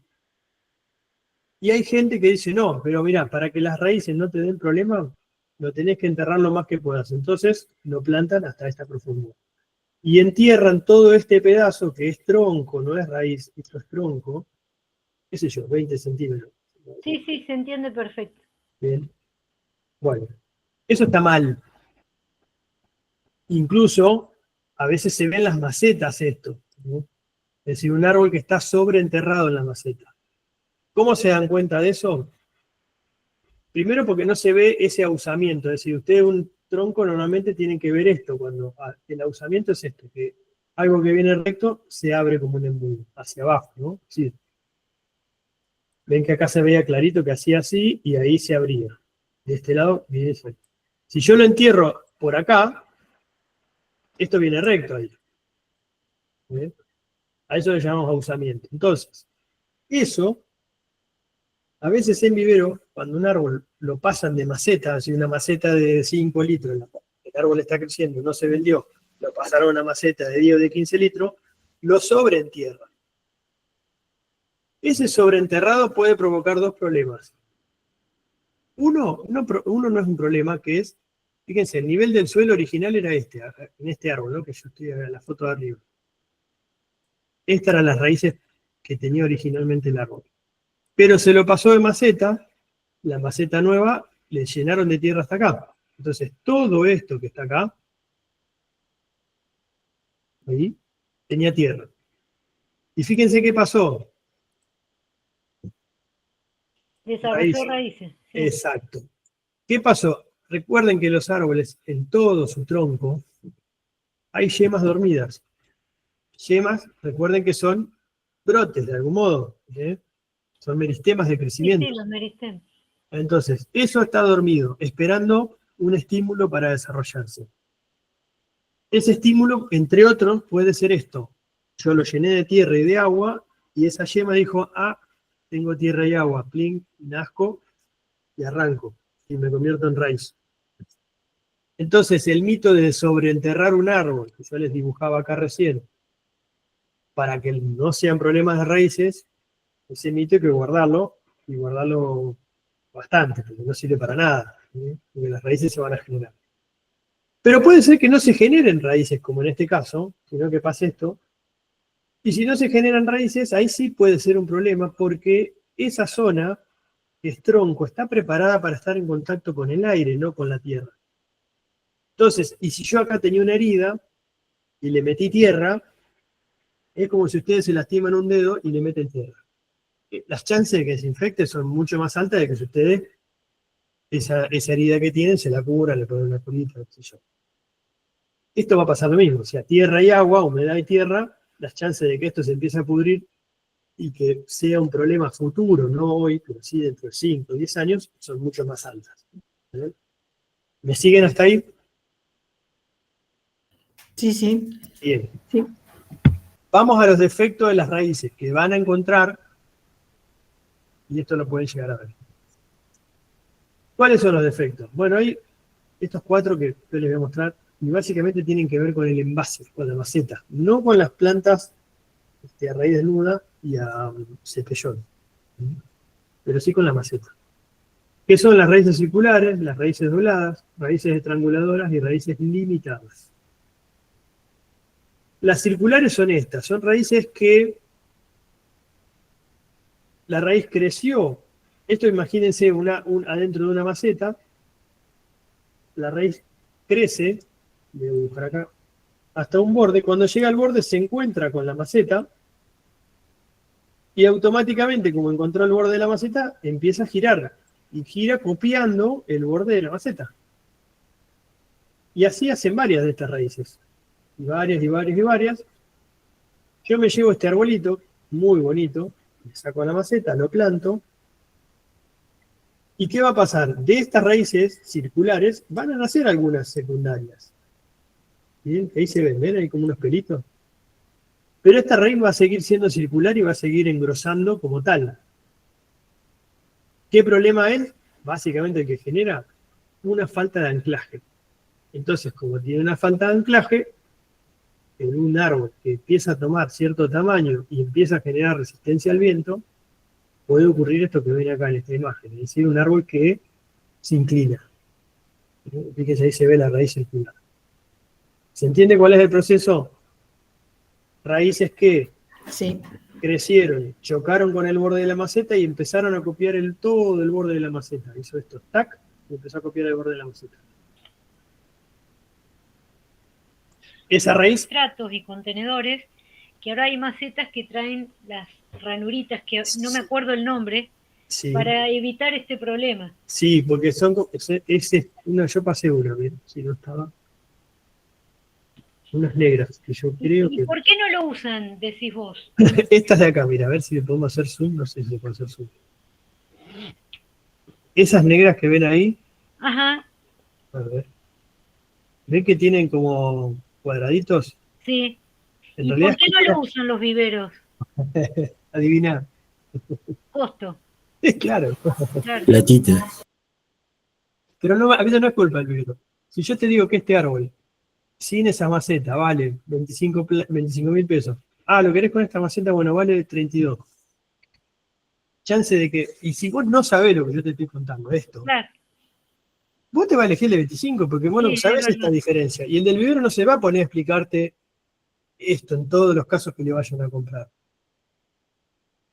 Y hay gente que dice, no, pero mirá, para que las raíces no te den problema, lo tenés que enterrar lo más que puedas. Entonces lo plantan hasta esta profundidad. Y entierran todo este pedazo que es tronco, no es raíz, esto es tronco, qué sé yo, 20 centímetros. Sí, se entiende perfecto. Bien. Bueno, eso está mal. Incluso a veces se ven las macetas esto, ¿no? Es decir, un árbol que está sobreenterrado en la maceta. ¿Cómo se dan cuenta de eso? Primero porque no se ve ese ahusamiento, es decir, ustedes un tronco normalmente tienen que ver esto, cuando el ahusamiento es esto, que algo que viene recto se abre como un embudo, hacia abajo, ¿no? Sí. Ven que acá se veía clarito que hacía así y ahí se abría. De este lado viene eso. Si yo lo entierro por acá, esto viene recto ahí. ¿Bien? A eso le llamamos ahusamiento. Entonces, eso, a veces en vivero, cuando un árbol lo pasan de maceta, así una maceta de 5 litros, el árbol está creciendo, no se vendió, lo pasaron a una maceta de 10 o de 15 litros, lo sobreentierran. Ese sobreenterrado puede provocar dos problemas. Uno no es un problema, que es, fíjense, el nivel del suelo original era este, en este árbol, ¿no? Que yo estoy en la foto de arriba. Estas eran las raíces que tenía originalmente el árbol. Pero se lo pasó de maceta, la maceta nueva le llenaron de tierra hasta acá. Entonces, todo esto que está acá, ahí, tenía tierra. Y fíjense qué pasó. Desarrolló raíces. Sí. Exacto. ¿Qué pasó? Recuerden que los árboles, en todo su tronco, hay yemas dormidas. Yemas, recuerden que son brotes de algún modo, ¿eh? Son meristemas de crecimiento. Sí, los meristemas. Entonces, eso está dormido, esperando un estímulo para desarrollarse. Ese estímulo, entre otros, puede ser esto. Yo lo llené de tierra y de agua, y esa yema dijo, ah, tengo tierra y agua, plin, nazco y arranco, y me convierto en raíz. Entonces, el mito de sobreenterrar un árbol, que yo les dibujaba acá recién, para que no sean problemas de raíces, ese mito hay que guardarlo, y guardarlo bastante, porque no sirve para nada, ¿sí? Porque las raíces se van a generar. Pero puede ser que no se generen raíces, como en este caso, sino que pase esto. Y si no se generan raíces, ahí sí puede ser un problema, porque esa zona, que es tronco, está preparada para estar en contacto con el aire, no con la tierra. Entonces, y si yo acá tenía una herida y le metí tierra, es como si ustedes se lastiman un dedo y le meten tierra. Las chances de que se infecte son mucho más altas de que si ustedes esa herida que tienen se la curan, le ponen una curita, qué sé yo. Esto va a pasar lo mismo, o sea, tierra y agua, humedad y tierra, las chances de que esto se empiece a pudrir y que sea un problema futuro, no hoy, pero sí dentro de 5 o 10 años, son mucho más altas. ¿Bien? ¿Me siguen hasta ahí? Sí, sí. Bien. Sí. Vamos a los defectos de las raíces que van a encontrar, y esto lo pueden llegar a ver. ¿Cuáles son los defectos? Bueno, hay estos 4 que yo les voy a mostrar, y básicamente tienen que ver con el envase, con la maceta, no con las plantas a raíz desnuda y a cepellón, pero sí con la maceta. ¿Qué son las raíces circulares, las raíces dobladas, raíces estranguladoras y raíces limitadas? Las circulares son estas, son raíces que la raíz creció. Esto imagínense adentro de una maceta, la raíz crece, voy a dibujar acá, hasta un borde. Cuando llega al borde se encuentra con la maceta y automáticamente, como encontró el borde de la maceta, empieza a girar. Y gira copiando el borde de la maceta. Y así hacen varias de estas raíces. Y varias, y varias, y varias. Yo me llevo este arbolito, muy bonito, le saco la maceta, lo planto. ¿Y qué va a pasar? De estas raíces circulares van a nacer algunas secundarias. ¿Bien? Ahí se ven, ¿ven? Hay como unos pelitos. Pero esta raíz va a seguir siendo circular y va a seguir engrosando como tal. ¿Qué problema es? Básicamente el que genera una falta de anclaje. Entonces, como tiene una falta de anclaje, en un árbol que empieza a tomar cierto tamaño y empieza a generar resistencia al viento, puede ocurrir esto que ven acá en esta imagen, es decir, un árbol que se inclina. Fíjense, ahí se ve la raíz circular. ¿Se entiende cuál es el proceso? Raíces que Sí. crecieron, chocaron con el borde de la maceta y empezaron a copiar todo el borde de la maceta. Hizo esto, tac, y empezó a copiar el borde de la maceta. Esa raíz... Estratos y contenedores, que ahora hay macetas que traen las ranuritas, que no me acuerdo el nombre, Sí, para evitar este problema. sí, porque son... yo pasé una, bien, si no estaba... Unas negras, que yo creo ¿Y que... por qué no lo usan, decís vos? Estas de acá, mira, a ver si le podemos hacer zoom, no sé si se puede hacer zoom. Esas negras que ven ahí, Ajá, a ver. ¿Ven que tienen como cuadraditos? sí. En ¿Y realidad por qué no lo usan los viveros? Adivina. Costo. Claro. Claro. Platita. Pero no, a veces no es culpa del vivero. Si yo te digo que este árbol, sin esa maceta, vale 25.000 pesos. Ah, ¿lo querés con esta maceta? Bueno, vale 32. Chance de que... Y si vos no sabés lo que yo te estoy contando, esto, Claro. vos te vas a elegir el de 25 porque vos no Sí, sabés es esta verdad. diferencia. Y el del vivero no se va a poner a explicarte esto en todos los casos que le vayan a comprar.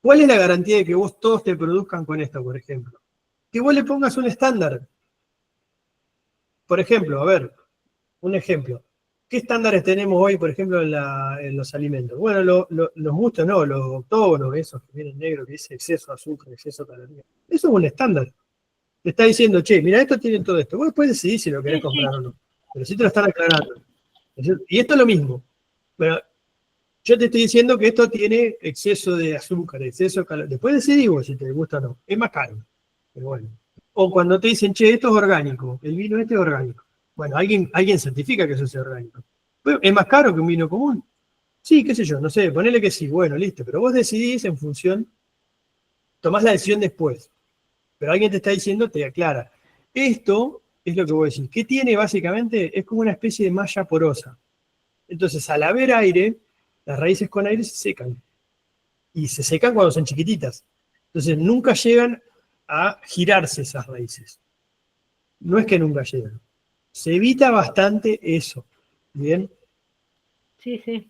¿Cuál es la garantía de que vos todos te produzcan con esto, por ejemplo? Que vos le pongas un estándar. Por ejemplo, a ver, un ejemplo. ¿Qué estándares tenemos hoy, por ejemplo, en los alimentos? Bueno, los gustos, no, los octógonos, esos que vienen negros, que dice exceso de azúcar, exceso de calorías. Eso es un estándar. Te está diciendo, che, mira, esto tiene todo esto. Vos después decidís si lo querés Sí, comprar sí. o no. Pero sí te lo están aclarando. Y esto es lo mismo. Pero yo te estoy diciendo que esto tiene exceso de azúcar, exceso de calorías. Después decidís vos si te gusta o no. Es más caro. Pero bueno. O cuando te dicen, che, esto es orgánico, el vino este es orgánico. Bueno, alguien certifica que eso sea orgánico. Pero, ¿es más caro que un vino común? Sí, qué sé yo, no sé, ponele que sí, bueno, listo. Pero vos decidís en función, tomás la decisión después. Pero alguien te está diciendo, te aclara. Esto es lo que vos decís. ¿Qué tiene básicamente? Es como una especie de malla porosa. Entonces, al haber aire, las raíces con aire se secan. Y se secan cuando son chiquititas. Entonces, nunca llegan a girarse esas raíces. No es que nunca llegan. Se evita bastante eso. ¿Bien? Sí, sí.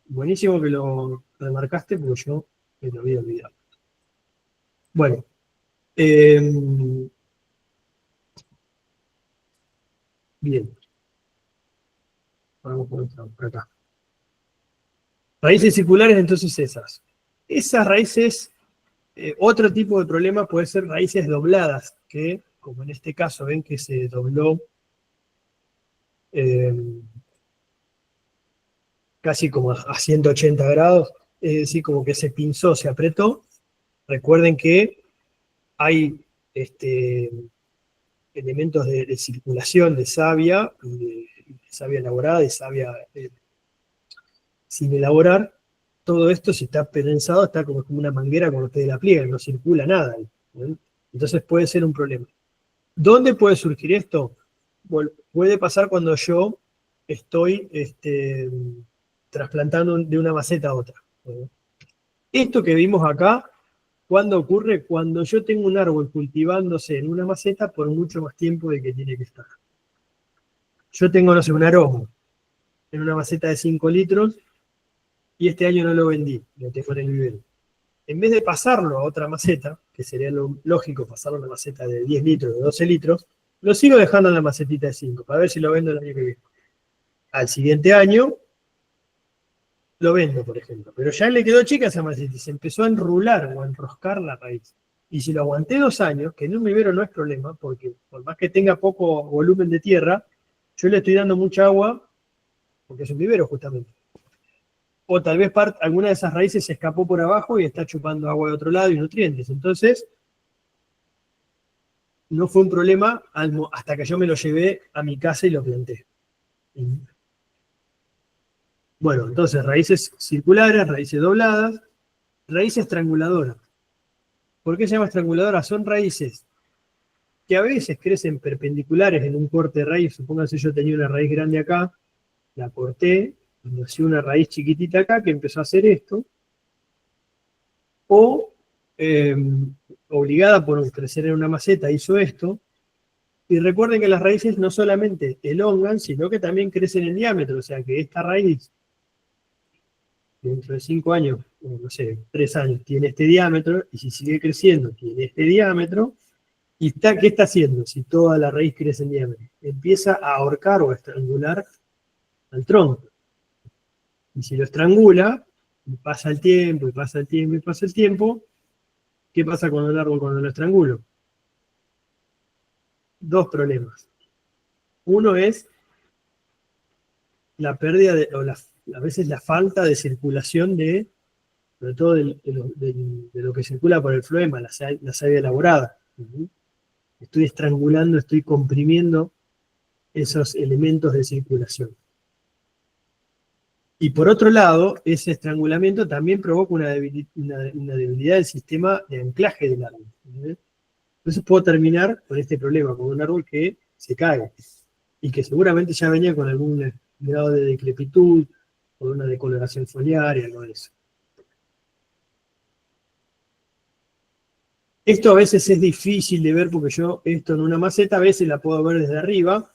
Buenísimo que lo remarcaste porque yo me lo había olvidado. Bueno. Bien. Vamos por acá. Raíces circulares, entonces esas. Esas raíces, otro tipo de problema puede ser raíces dobladas, que, como en este caso, ven que se dobló casi como a 180 grados, es decir, como que se pinzó, se apretó. Recuerden que hay elementos de circulación de savia, de savia elaborada, de savia sin elaborar. Todo esto, si está prensado, está como una manguera cuando ustedes la pliegan, no circula nada. ¿Eh? Entonces puede ser un problema. ¿Dónde puede surgir esto? Bueno, puede pasar cuando yo estoy trasplantando de una maceta a otra. ¿Eh? Esto que vimos acá, ¿cuándo ocurre? Cuando yo tengo un árbol cultivándose en una maceta por mucho más tiempo de que tiene que estar. Yo tengo, no sé, un aroma en una maceta de 5 litros y este año no lo vendí, lo tengo en el vivero. En vez de pasarlo a otra maceta, que sería lo lógico pasarlo a una maceta de 10 litros, de 12 litros, lo sigo dejando en la macetita de 5, para ver si lo vendo el año que viene. Al siguiente año, lo vendo, por ejemplo. Pero ya le quedó chica esa maceta y se empezó a enrular o a enroscar la raíz. Y si lo aguanté 2 años, que en un vivero no es problema, porque por más que tenga poco volumen de tierra, yo le estoy dando mucha agua, porque es un vivero justamente. O tal vez alguna de esas raíces se escapó por abajo y está chupando agua de otro lado y nutrientes. Entonces, no fue un problema hasta que yo me lo llevé a mi casa y lo planté. Bueno, entonces raíces circulares, raíces dobladas, raíces estranguladoras. ¿Por qué se llama estranguladoras? Son raíces que a veces crecen perpendiculares en un corte de raíz. Supónganse yo tenía una raíz grande acá, la corté, y nació una raíz chiquitita acá que empezó a hacer esto, o obligada por crecer en una maceta hizo esto, y recuerden que las raíces no solamente elongan, sino que también crecen en diámetro, o sea que esta raíz, dentro de 5 años, o no sé, 3 años, tiene este diámetro, y si sigue creciendo, tiene este diámetro, y ¿qué está haciendo si toda la raíz crece en diámetro? Empieza a ahorcar o a estrangular al tronco. Y si lo estrangula, y pasa el tiempo, y pasa el tiempo, y pasa el tiempo, ¿qué pasa con el árbol cuando lo estrangulo? 2 problemas. Uno es la pérdida, a veces la falta de circulación sobre todo de lo que circula por el floema, la savia elaborada. Estoy estrangulando, estoy comprimiendo esos elementos de circulación. Y por otro lado, ese estrangulamiento también provoca una debilidad del sistema de anclaje del árbol. Entonces puedo terminar con este problema, con un árbol que se cae y que seguramente ya venía con algún grado de decrepitud o de una decoloración foliar y algo de eso. Esto a veces es difícil de ver porque yo esto en una maceta a veces la puedo ver desde arriba,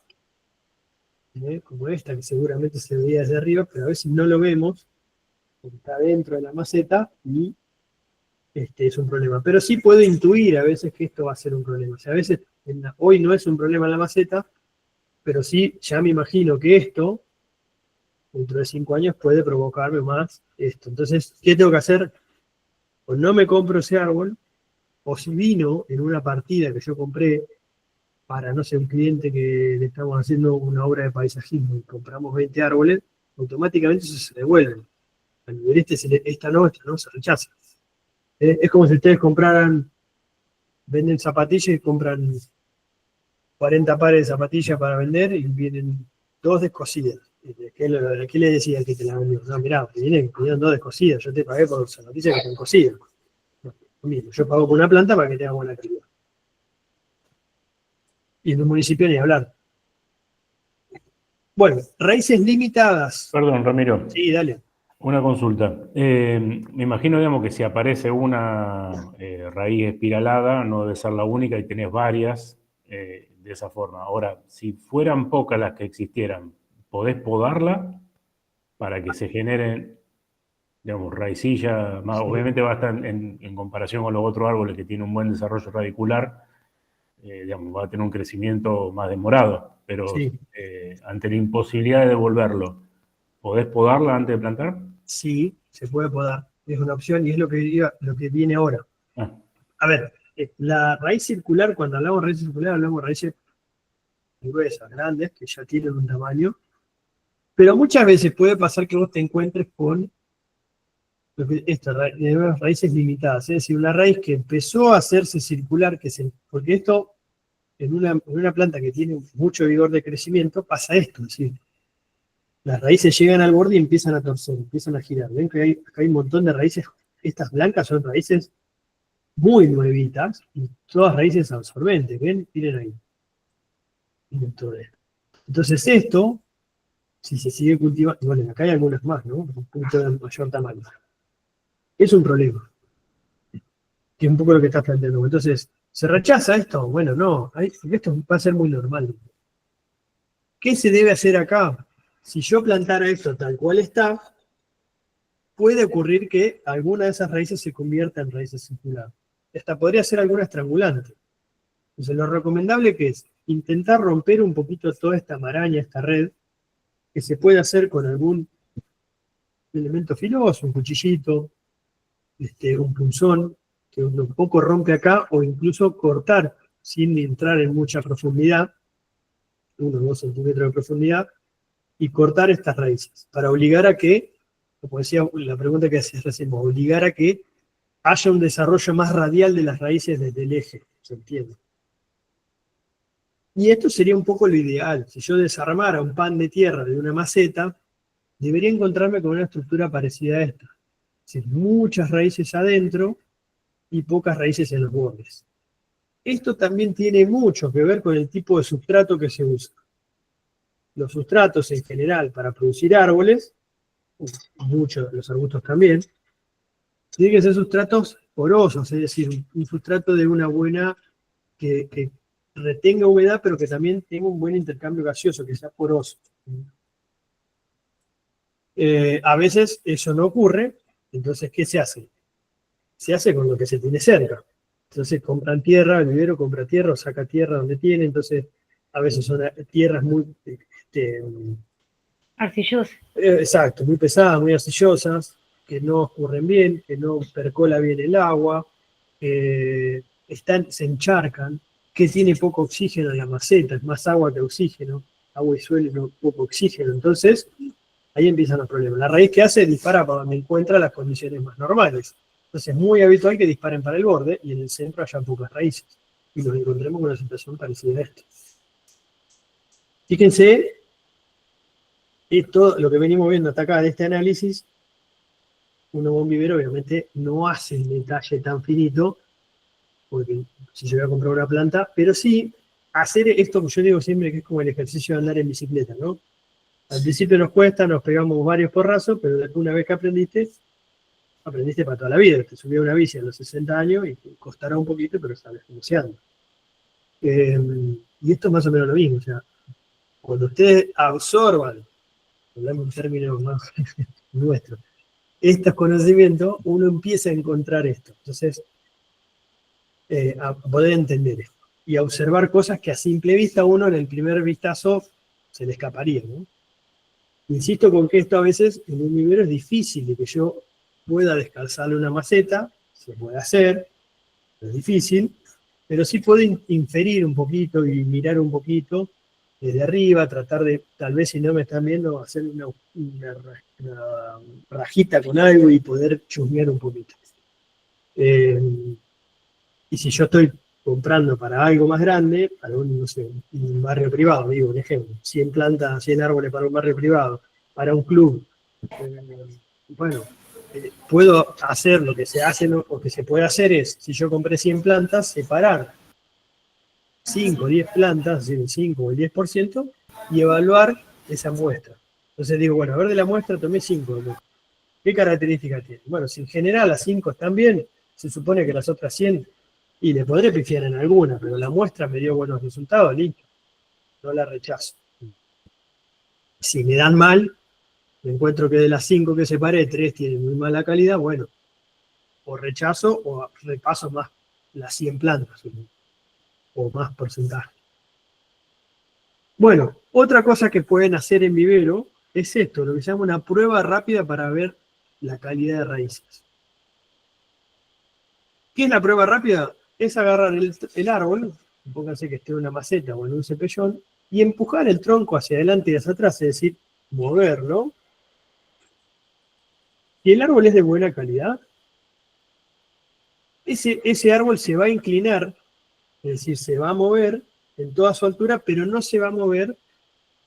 como esta que seguramente se veía desde arriba, pero a veces no lo vemos porque está dentro de la maceta y es un problema. Pero sí puedo intuir a veces que esto va a ser un problema. O sea, a veces hoy no es un problema en la maceta, pero sí ya me imagino que esto, dentro de 5 años, puede provocarme más esto. Entonces, ¿qué tengo que hacer? O no me compro ese árbol, o si vino en una partida que yo compré para, no sé, un cliente que le estamos haciendo una obra de paisajismo y compramos 20 árboles, automáticamente eso se devuelve. Al nivel esta no, se rechaza. Es como si ustedes compraran venden zapatillas y compran 40 pares de zapatillas para vender y vienen 2 descosidas. ¿Qué le decía que te la vendió? No, mirá, vienen 2 descosidas, yo te pagué por zapatillas que están cosidas. No, lo mismo, yo pago por una planta para que tenga buena calidad. Y en un municipio ni hablar. Bueno, raíces limitadas. Perdón, Ramiro. Sí, dale. Una consulta. Me imagino, digamos, que si aparece una raíz espiralada, no debe ser la única y tenés varias de esa forma. Ahora, si fueran pocas las que existieran, ¿podés podarla para que se generen, digamos, raicillas? Sí. Obviamente va a estar en comparación con los otros árboles que tienen un buen desarrollo radicular, digamos, va a tener un crecimiento más demorado, pero Sí. Ante la imposibilidad de devolverlo, ¿podés podarla antes de plantar? Sí, se puede podar. Es una opción y es lo que viene ahora. Ah, A ver, la raíz circular, cuando hablamos de raíz circular, hablamos de raíces gruesas, grandes, que ya tienen un tamaño. Pero muchas veces puede pasar que vos te encuentres con estas raíces limitadas. Es decir, una raíz que empezó a hacerse circular, porque esto, en una planta que tiene mucho vigor de crecimiento, pasa esto. Es decir, las raíces llegan al borde y empiezan a torcer, empiezan a girar. Ven que acá hay un montón de raíces. Estas blancas son raíces muy nuevitas y todas raíces absorbentes. ¿Ven? Miren ahí. Miren todo esto. Entonces esto, si se sigue cultivando, bueno, acá hay algunas más, ¿no? Un poquito de mayor tamaño. Es un problema. Que es un poco lo que estás planteando. Entonces, ¿se rechaza esto? Bueno, no. Esto va a ser muy normal. ¿Qué se debe hacer acá? Si yo plantara esto tal cual está, puede ocurrir que alguna de esas raíces se convierta en raíces circulares. Esta podría ser alguna estrangulante. Entonces, lo recomendable que es intentar romper un poquito toda esta maraña, esta red, que se puede hacer con algún elemento filoso, un cuchillito, un punzón, que un poco rompe acá, o incluso cortar sin entrar en mucha profundidad, 1 o 2 centímetros de profundidad, y cortar estas raíces, para obligar a que, como decía la pregunta que hacías recién, obligar a que haya un desarrollo más radial de las raíces desde el eje, ¿se entiende? Y esto sería un poco lo ideal. Si yo desarmara un pan de tierra de una maceta, debería encontrarme con una estructura parecida a esta. Es decir, muchas raíces adentro y pocas raíces en los bordes. Esto también tiene mucho que ver con el tipo de sustrato que se usa. Los sustratos en general para producir árboles, muchos de los arbustos también, tienen que ser sustratos porosos, es decir, un sustrato de una buena, que retenga humedad, pero que también tenga un buen intercambio gaseoso, que sea poroso. A veces eso no ocurre, entonces, ¿qué se hace? Se hace con lo que se tiene cerca. Entonces compran tierra, el vivero compra tierra o saca tierra donde tiene, entonces a veces son tierras muy... Arcillosa. Exacto, muy pesadas, muy arcillosas, que no escurren bien, que no percola bien el agua, se encharcan, que tiene poco oxígeno en la maceta, es más agua que oxígeno, agua y suelo, no poco oxígeno, entonces ahí empiezan los problemas. La raíz que hace dispara para donde encuentra las condiciones más normales. Entonces es muy habitual que disparen para el borde y en el centro haya pocas raíces. Y nos encontremos con una situación parecida a esta. Fíjense, esto, lo que venimos viendo hasta acá de este análisis, uno con vivero obviamente no hace el detalle tan finito, porque si yo voy a comprar una planta, pero sí hacer esto que yo digo siempre que es como el ejercicio de andar en bicicleta, ¿no? Al principio nos cuesta, nos pegamos varios porrazos, pero después una vez que aprendiste para toda la vida. Te subí a una bici a los 60 años y te costará un poquito, pero sabes cómo se anda. Y esto es más o menos lo mismo. O sea, cuando ustedes absorban, hablamos en términos más nuestros, estos conocimientos, uno empieza a encontrar esto. Entonces, a poder entender esto. Y a observar cosas que a simple vista uno en el primer vistazo se le escaparía, ¿no? Insisto con que esto a veces en un vivero es difícil de que yo pueda descalzarle una maceta, se puede hacer, es difícil, pero sí puedo inferir un poquito y mirar un poquito desde arriba, tratar de, tal vez si no me están viendo, hacer una rajita con algo y poder chusmear un poquito. Y si yo estoy comprando para algo más grande, para un, no sé, un barrio privado, digo un ejemplo, 100 plantas, 100 árboles para un barrio privado, para un club, bueno, puedo hacer lo que se hace o que se puede hacer es, si yo compré 100 plantas, separar 5 o 10 plantas, es decir, el 5 o el 10%, y evaluar esa muestra. Entonces digo, bueno, a ver de la muestra tomé 5. ¿Qué características tiene? Bueno, si en general las 5 están bien, se supone que las otras 100, y le podré pifiar en alguna, pero la muestra me dio buenos resultados, listo. No la rechazo. Si me dan mal, me encuentro que de las 5 que separé, 3 tienen muy mala calidad, bueno, o rechazo o repaso más las 100 plantas, o más porcentaje. Bueno, otra cosa que pueden hacer en vivero es esto, lo que se llama una prueba rápida para ver la calidad de raíces. ¿Qué es la prueba rápida? Es agarrar el árbol, pónganse que esté en una maceta o en un cepellón, y empujar el tronco hacia adelante y hacia atrás, es decir, moverlo. Si el árbol es de buena calidad, ese árbol se va a inclinar, es decir, se va a mover en toda su altura, pero no se va a mover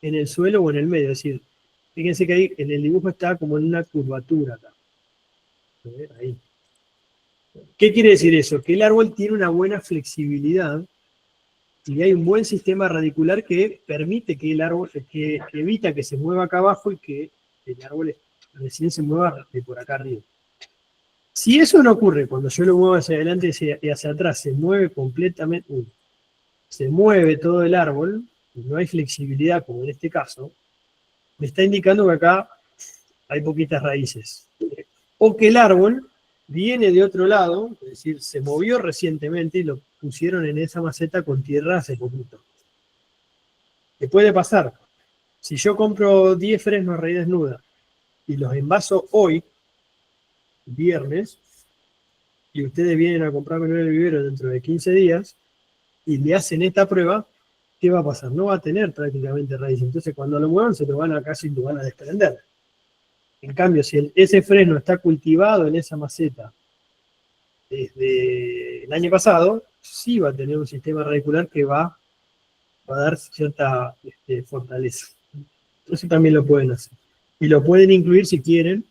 en el suelo o en el medio. Es decir, fíjense que ahí en el dibujo está como en una curvatura acá. Ahí. ¿Qué quiere decir eso? Que el árbol tiene una buena flexibilidad y hay un buen sistema radicular que permite que el árbol, que evita que se mueva acá abajo y que el árbol recién se mueva de por acá arriba. Si eso no ocurre, cuando yo lo muevo hacia adelante y hacia atrás, se mueve completamente, se mueve todo el árbol, y no hay flexibilidad como en este caso, me está indicando que acá hay poquitas raíces. O que el árbol viene de otro lado, es decir, se movió recientemente y lo pusieron en esa maceta con tierra hace poquito. ¿Qué puede pasar? Si yo compro 10 fresnos a raíz desnuda y los envaso hoy, viernes, y ustedes vienen a comprarme en el vivero dentro de 15 días, y le hacen esta prueba, ¿qué va a pasar? No va a tener prácticamente raíz. Entonces cuando lo muevan se lo van a casi lo van a desprender. En cambio, si ese fresno está cultivado en esa maceta desde el año pasado, sí va a tener un sistema radicular que va a dar cierta fortaleza. Eso también lo pueden hacer. Y lo pueden incluir si quieren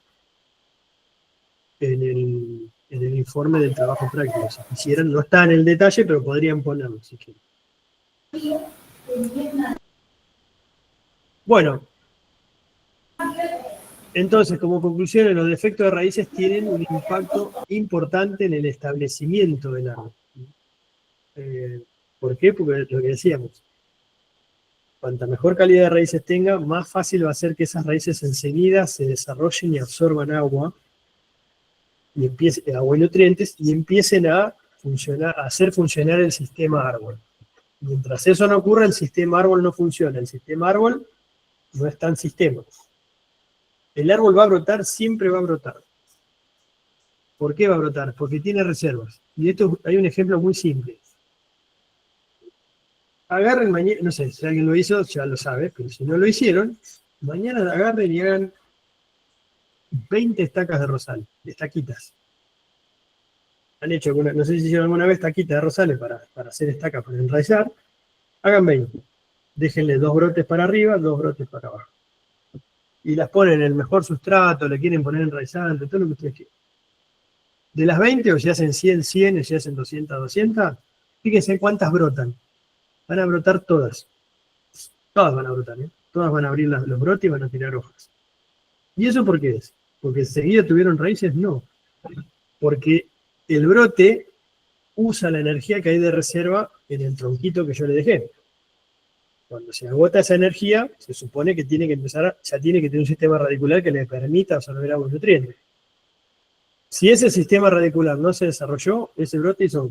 en el informe del trabajo práctico. Si quisieran, no está en el detalle, pero podrían ponerlo si quieren. Bueno, entonces, como conclusión, los defectos de raíces tienen un impacto importante en el establecimiento del árbol. ¿Por qué? Porque lo que decíamos, cuanta mejor calidad de raíces tenga, más fácil va a ser que esas raíces enseguida se desarrollen y absorban agua y agua y nutrientes y empiecen a hacer funcionar el sistema árbol. Mientras eso no ocurra, el sistema árbol no funciona. El sistema árbol no está en sistema. El árbol va a brotar, siempre va a brotar. ¿Por qué va a brotar? Porque tiene reservas. Y esto hay un ejemplo muy simple. Agarren mañana, no sé, si alguien lo hizo, ya lo sabe, pero si no lo hicieron, mañana agarren y hagan 20 estacas de rosal, de estaquitas. Han hecho alguna, no sé si hicieron alguna vez estaquitas de rosales para hacer estacas, para enraizar. Hagan 20. Déjenle 2 brotes para arriba, 2 brotes para abajo. Y las ponen en el mejor sustrato, le quieren poner enraizante, todo lo que ustedes quieran. De las 20, o si hacen 100, 100, o si hacen 200, 200, fíjense cuántas brotan. Van a brotar todas. Todas van a brotar, ¿eh? Todas van a abrir los brotes y van a tirar hojas. ¿Y eso por qué es? ¿Porque enseguida tuvieron raíces? No. Porque el brote usa la energía que hay de reserva en el tronquito que yo le dejé. Cuando se agota esa energía, se supone que tiene que empezar, ya tiene que tener un sistema radicular que le permita absorber agua y nutrientes. Si ese sistema radicular no se desarrolló, ese brote hizo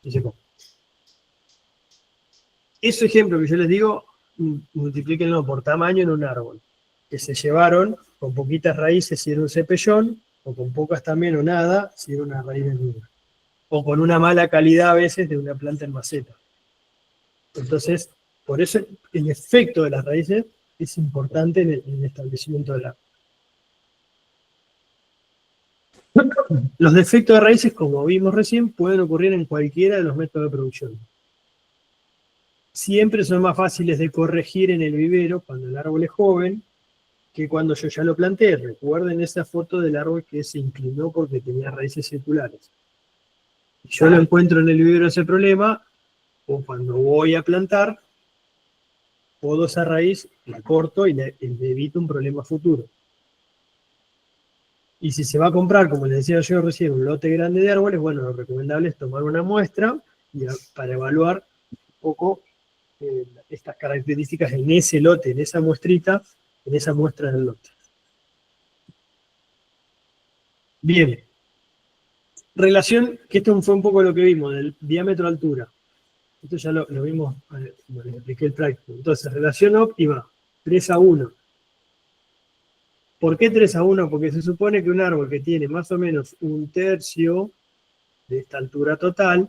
y secó. Ese ejemplo que yo les digo, multiplíquenlo por tamaño en un árbol, que se llevaron con poquitas raíces si era un cepellón, o con pocas también o nada si era una raíz desnuda. O con una mala calidad a veces de una planta en maceta. Entonces, por eso el efecto de las raíces es importante en el establecimiento del árbol. Los defectos de raíces, como vimos recién, pueden ocurrir en cualquiera de los métodos de producción. Siempre son más fáciles de corregir en el vivero cuando el árbol es joven que cuando yo ya lo planté. Recuerden esa foto del árbol que se inclinó porque tenía raíces circulares. Si yo lo encuentro en el vivero ese problema, o cuando voy a plantar, podo esa raíz, la corto y le evito un problema futuro. Y si se va a comprar, como les decía yo recién, un lote grande de árboles, bueno, lo recomendable es tomar una muestra para evaluar un poco estas características en ese lote, en esa muestrita, en esa muestra del lote. Bien. Relación, que esto fue un poco lo que vimos, del diámetro-altura. Esto ya lo vimos, como les expliqué el práctico. Entonces, relación óptima, 3:1. ¿Por qué 3:1? Porque se supone que un árbol que tiene más o menos 1/3 de esta altura total,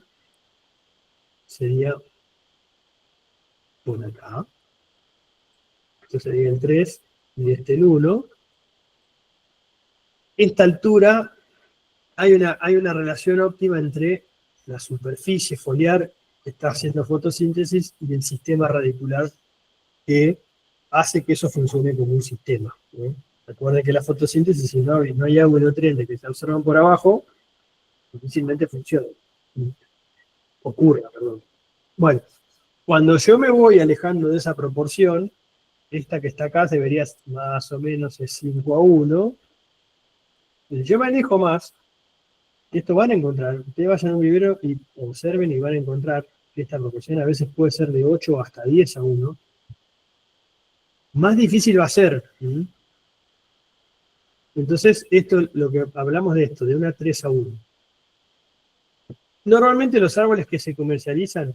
sería por acá. Esto sería el 3 y este el 1. Esta altura, hay una relación óptima entre la superficie foliar que está haciendo fotosíntesis y el sistema radicular que hace que eso funcione como un sistema. Recuerden que la fotosíntesis, si no hay agua y nutrientes que se absorban por abajo, difícilmente funciona. Ocurra, perdón. Bueno, cuando yo me voy alejando de esa proporción, esta que está acá debería más o menos es 5:1. Si yo me alejo más, esto van a encontrar. Ustedes vayan a un vivero y observen y van a encontrar que esta proporción a veces puede ser de 8 hasta 10:1. Más difícil va a ser. Entonces, esto, lo que hablamos de esto, de una 3:1. Normalmente los árboles que se comercializan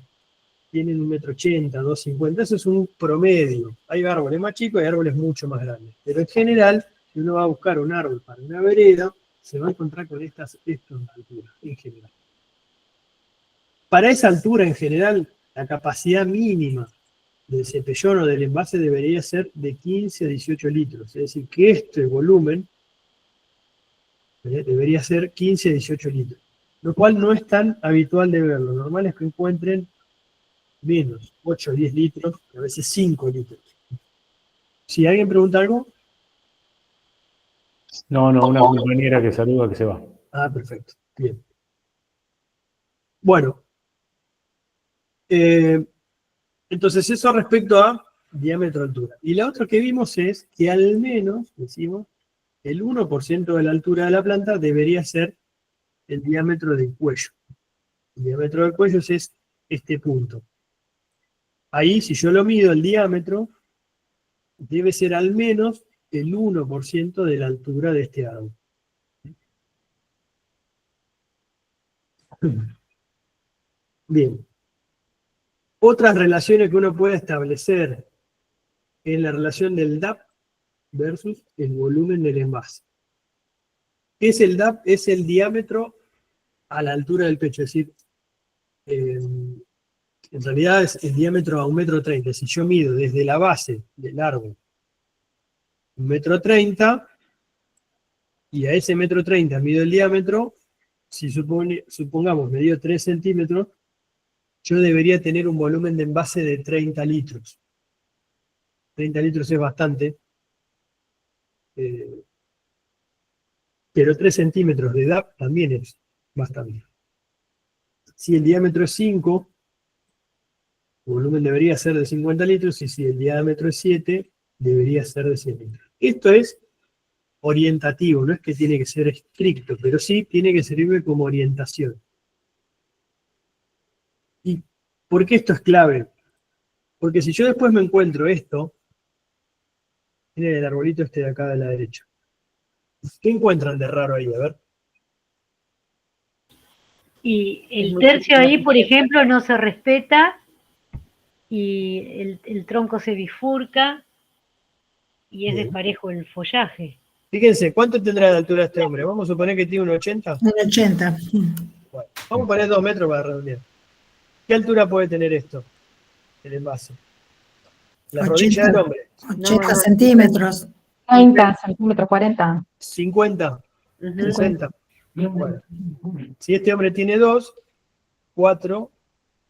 tienen 1,80 m, 2,50 m, eso es un promedio. Hay árboles más chicos y árboles mucho más grandes. Pero en general, si uno va a buscar un árbol para una vereda, se va a encontrar con estas alturas, en general. Para esa altura, en general, la capacidad mínima del cepellón o del envase debería ser de 15 a 18 litros. Es decir, que este volumen debería ser 15 a 18 litros. Lo cual no es tan habitual de ver. Lo normal es que encuentren menos, 8 o 10 litros, a veces 5 litros. Si alguien pregunta algo. No, una compañera que saluda que se va. Ah, perfecto. Bien. Bueno. Entonces, eso respecto a diámetro-altura. Y la otra que vimos es que al menos, decimos, el 1% de la altura de la planta debería ser el diámetro del cuello. El diámetro del cuello es este punto. Ahí, si yo lo mido, el diámetro debe ser al menos el 1% de la altura de este árbol. Bien. Otras relaciones que uno puede establecer en la relación del DAP versus el volumen del envase. ¿Qué es el DAP? Es el diámetro a la altura del pecho, es decir, en realidad es el diámetro a 1,30 m. Si yo mido desde la base del árbol 1,30 m, y a ese 1,30 m mido el diámetro, si supongamos me dio 3 centímetros, yo debería tener un volumen de envase de 30 litros. 30 litros es bastante. Pero 3 centímetros de DAP también es bastante. Si el diámetro es 5, el volumen debería ser de 50 litros, y si el diámetro es 7, debería ser de 100 litros. Esto es orientativo, no es que tiene que ser estricto, pero sí tiene que servirme como orientación. ¿Y por qué esto es clave? Porque si yo después me encuentro esto, miren el arbolito este de acá de la derecha. ¿Qué encuentran de raro ahí? A ver. Y el tercio ahí, por ejemplo, no se respeta y el tronco se bifurca y es desparejo el follaje. Fíjense, ¿cuánto tendrá de altura este hombre? Vamos a suponer que tiene un 80. Un 80. Bueno, vamos a poner 2 metros para redondear. ¿Qué altura puede tener esto? El envase. La rodilla del hombre. 80 centímetros. 30 centímetros, 40. 50, 60. Bueno, si este hombre tiene 2, 4,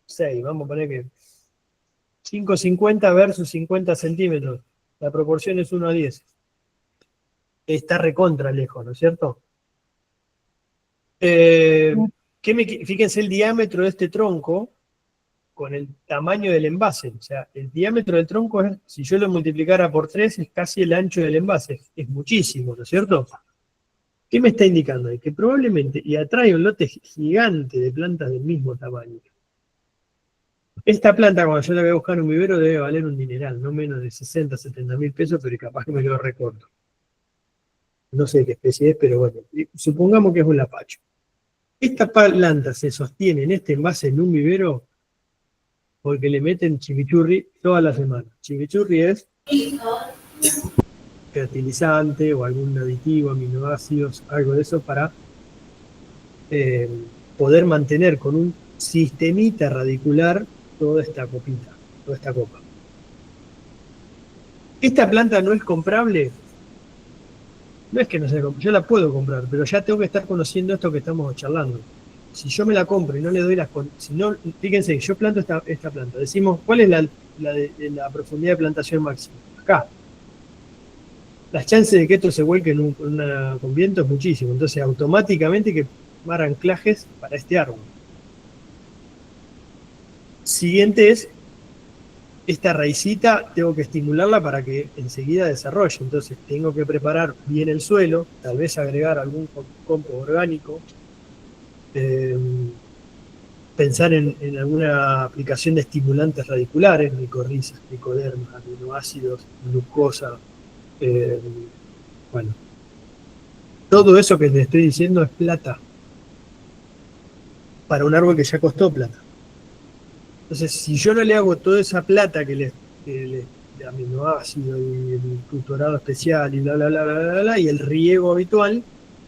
6, vamos a poner que 5,50 versus 50 centímetros. La proporción es 1 a 10. Está recontra lejos, ¿no es cierto? Fíjense el diámetro de este tronco con el tamaño del envase. O sea, el diámetro del tronco, si yo lo multiplicara por 3, es casi el ancho del envase. Es muchísimo, ¿no es cierto? ¿Qué me está indicando? Que probablemente, y atrae un lote gigante de plantas del mismo tamaño. Esta planta, cuando yo la voy a buscar en un vivero, debe valer un dineral, no menos de 60, 70 mil pesos, pero capaz que me lo recorto. No sé qué especie es, pero bueno, supongamos que es un lapacho. Esta planta se sostiene en este envase en un vivero porque le meten chimichurri toda la semana. Chimichurri es fertilizante o algún aditivo, aminoácidos, algo de eso para poder mantener con un sistemita radicular toda esta copita, toda esta copa. Esta planta no es comprable. No es que no sea comprable, yo la puedo comprar, pero ya tengo que estar conociendo esto que estamos charlando. Si yo me la compro y no le doy si no, fíjense, yo planto esta planta. Decimos, ¿cuál es la profundidad de plantación máxima? Acá. Las chances de que esto se vuelque con viento es muchísimo. Entonces, automáticamente hay que tomar anclajes para este árbol. Siguiente es, esta raicita tengo que estimularla para que enseguida desarrolle. Entonces, tengo que preparar bien el suelo, tal vez agregar algún compost orgánico, pensar en alguna aplicación de estimulantes radiculares, micorrizas, tricodermas, aminoácidos, glucosa, bueno. Todo eso que te estoy diciendo es plata. Para un árbol que ya costó plata. Entonces, si yo no le hago toda esa plata de aminoácido y el tutorado especial y bla, bla, bla, bla, bla, bla, y el riego habitual,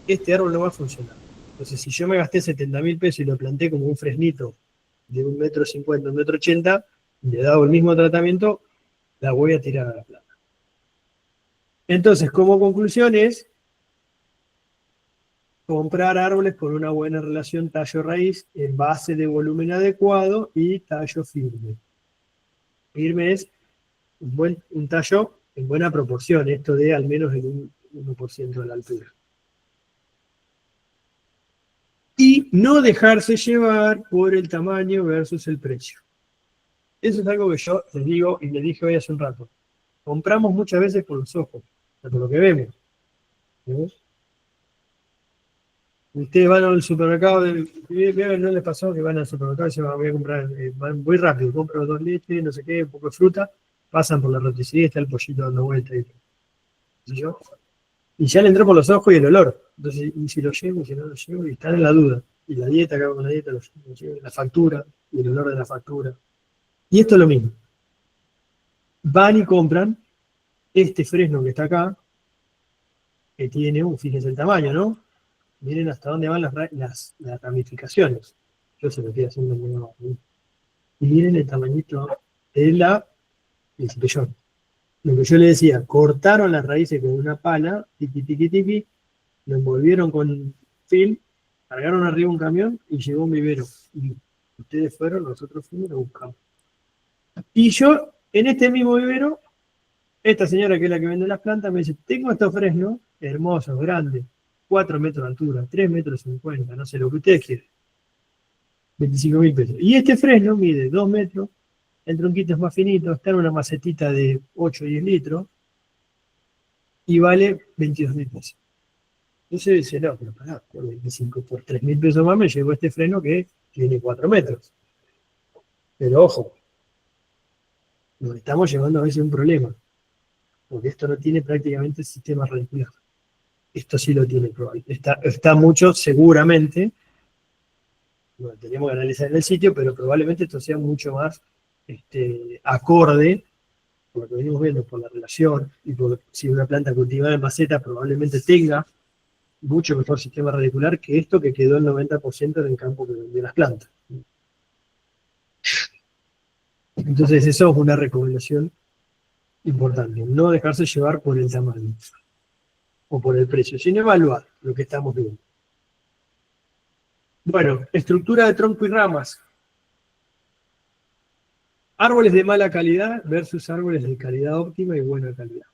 este árbol no va a funcionar. Entonces, si yo me gasté 70 mil pesos y lo planté como un fresnito de 1,50 m, 1,80 m, le he dado el mismo tratamiento, la voy a tirar a la plata. Entonces, como conclusión es comprar árboles con una buena relación tallo-raíz, en base de volumen adecuado y tallo firme. Firme es un tallo en buena proporción, esto de al menos el 1% de la altura. Y no dejarse llevar por el tamaño versus el precio. Eso es algo que yo les digo y les dije hoy hace un rato. Compramos muchas veces por los ojos, por lo que vemos. ¿Vemos? Ustedes van al supermercado, no les pasó que van al supermercado y se van a comprar, van muy rápido, compran 2 leches, no sé qué, un poco de fruta, pasan por la roticería y está el pollito dando vuelta. Y ya le entró por los ojos y el olor. Entonces, y si lo llevo, y si no lo llevo, y están en la duda. Y la dieta, acabo con la dieta, la factura, y el olor de la factura. Y esto es lo mismo. Van y compran este fresno que está acá, que tiene, fíjense el tamaño, ¿no? Miren hasta dónde van las ramificaciones. Yo se lo estoy haciendo muy mal. Y miren el tamañito del cipellón. Lo que yo le decía, cortaron las raíces con una pala, tiqui, tiqui, tiqui, lo envolvieron con film, cargaron arriba un camión y llegó un vivero. Y ustedes fueron, nosotros fuimos y lo buscamos. Y yo, en este mismo vivero, esta señora que es la que vende las plantas me dice, tengo estos fresnos hermosos, grandes, 4 metros de altura, 3,50 metros, no sé, lo que ustedes quieran. 25.000 pesos. Y este fresno mide 2 metros, el tronquito es más finito, está en una macetita de 8 o 10 litros y vale 22.000 pesos. Entonces dice, no, pero pará, por 3.000 pesos más me llevo este freno que tiene 4 metros. Pero ojo, nos estamos llevando a veces un problema, porque esto no tiene prácticamente sistema radicular. Esto sí lo tiene probablemente. Está mucho, seguramente, bueno, tenemos que analizar en el sitio, pero probablemente esto sea mucho más acorde, por lo que venimos viendo, por la relación, y por si una planta cultivada en maceta probablemente tenga mucho mejor sistema radicular que esto que quedó el 90% en el campo de las plantas. Entonces eso es una recomendación importante, no dejarse llevar por el tamaño o por el precio, sino evaluar lo que estamos viendo. Bueno, estructura de tronco y ramas. Árboles de mala calidad versus árboles de calidad óptima y buena calidad.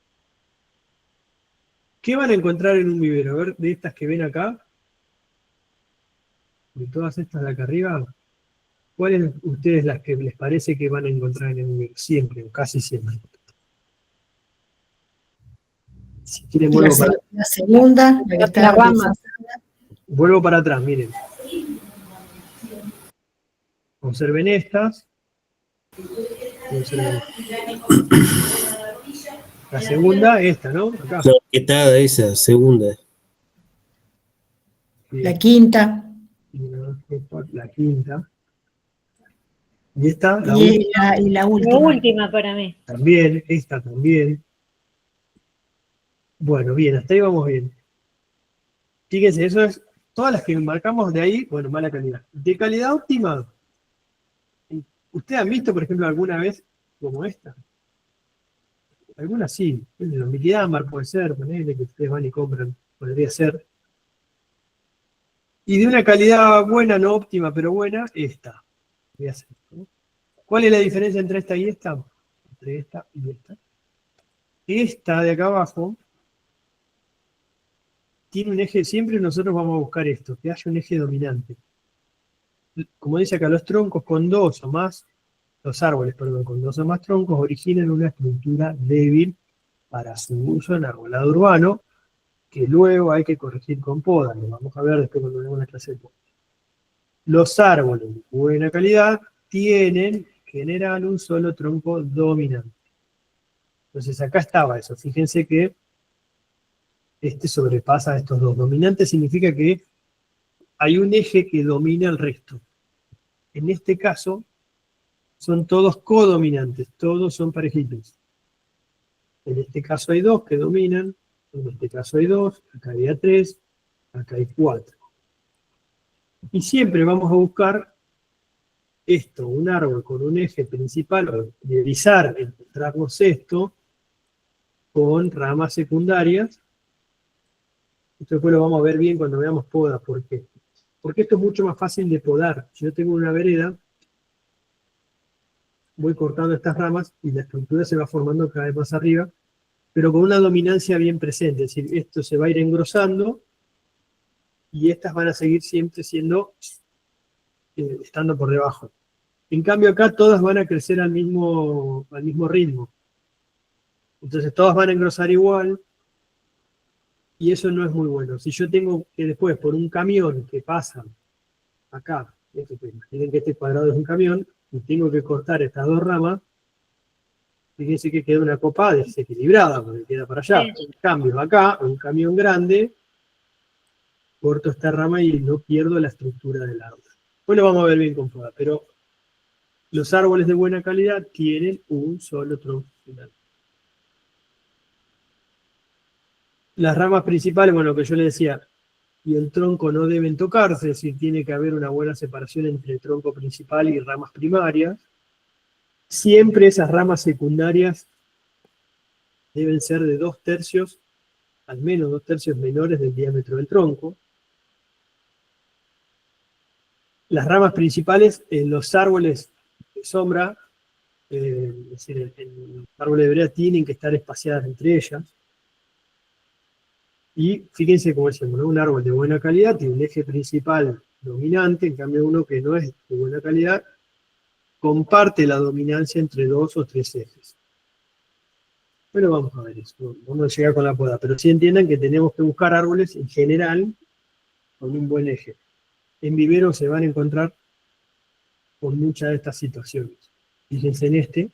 ¿Qué van a encontrar en un vivero? A ver, de estas que ven acá, de todas estas de acá arriba, ¿cuáles ustedes las que les parece que van a encontrar en un vivero? Siempre, o casi siempre. Si quieren, Y la segunda, la que está La rama. vuelvo para atrás, miren. Observen estas. Observen. La segunda, esta, ¿no? Acá. La orquetada esa, segunda. La quinta. La quinta. Y esta, la Y última. la La última. última para mí. También, esta también. Bueno, bien, hasta ahí vamos bien. Fíjense, eso es, todas las que marcamos de ahí, bueno, mala calidad. De calidad óptima, ¿ustedes han visto, por ejemplo, alguna vez como esta? Algunas sí, el liquidambar puede ser, ponele que ustedes van y compran, podría ser. Y de una calidad buena, no óptima, pero buena, esta. Voy a hacer, ¿no? ¿Cuál es la diferencia entre esta y esta? Entre esta y esta. Esta de acá abajo tiene un eje, siempre nosotros vamos a buscar esto, que haya un eje dominante. Como dice acá, los troncos con dos o más, los árboles, perdón, con dos o más troncos originan una estructura débil para su uso en arbolado urbano, que luego hay que corregir con poda. Lo vamos a ver después cuando veamos la clase de poda. Los árboles de buena calidad tienen, en general, un solo tronco dominante. Entonces acá estaba eso. Fíjense que este sobrepasa a estos dos. Dominante significa que hay un eje que domina el resto. En este caso, son todos codominantes, todos son parejitos. En este caso hay dos que dominan, en este caso hay dos, acá había tres, acá hay cuatro. Y siempre vamos a buscar esto, un árbol con un eje principal, o revisar, encontrarnos esto, con ramas secundarias. Esto después lo vamos a ver bien cuando veamos podas. ¿Por qué? Porque esto es mucho más fácil de podar. Si yo tengo una vereda, voy cortando estas ramas y la estructura se va formando cada vez más arriba, pero con una dominancia bien presente. Es decir, esto se va a ir engrosando y estas van a seguir siempre siendo, estando por debajo. En cambio acá todas van a crecer al mismo ritmo. Entonces todas van a engrosar igual, y eso no es muy bueno. Si yo tengo que después, por un camión que pasa acá, imaginen que este cuadrado es un camión, y tengo que cortar estas dos ramas, fíjense que queda una copa desequilibrada, porque queda para allá. Sí. En cambio, acá, un camión grande, corto esta rama y no pierdo la estructura del árbol. Después lo vamos a ver bien con poda, pero los árboles de buena calidad tienen un solo tronco final. Las ramas principales, bueno, lo que yo le decía, y el tronco no deben tocarse, es decir, tiene que haber una buena separación entre el tronco principal y ramas primarias. Siempre esas ramas secundarias deben ser de 2/3, al menos 2/3 menores del diámetro del tronco. Las ramas principales en los árboles de sombra, es decir, en los árboles de vereda tienen que estar espaciadas entre ellas. Y fíjense cómo decimos, ¿no? Un árbol de buena calidad tiene un eje principal dominante, en cambio uno que no es de buena calidad comparte la dominancia entre 2 o 3 ejes. Bueno, vamos a ver eso, vamos a llegar con la poda, pero sí entiendan que tenemos que buscar árboles en general con un buen eje. En vivero se van a encontrar con muchas de estas situaciones. Fíjense en este,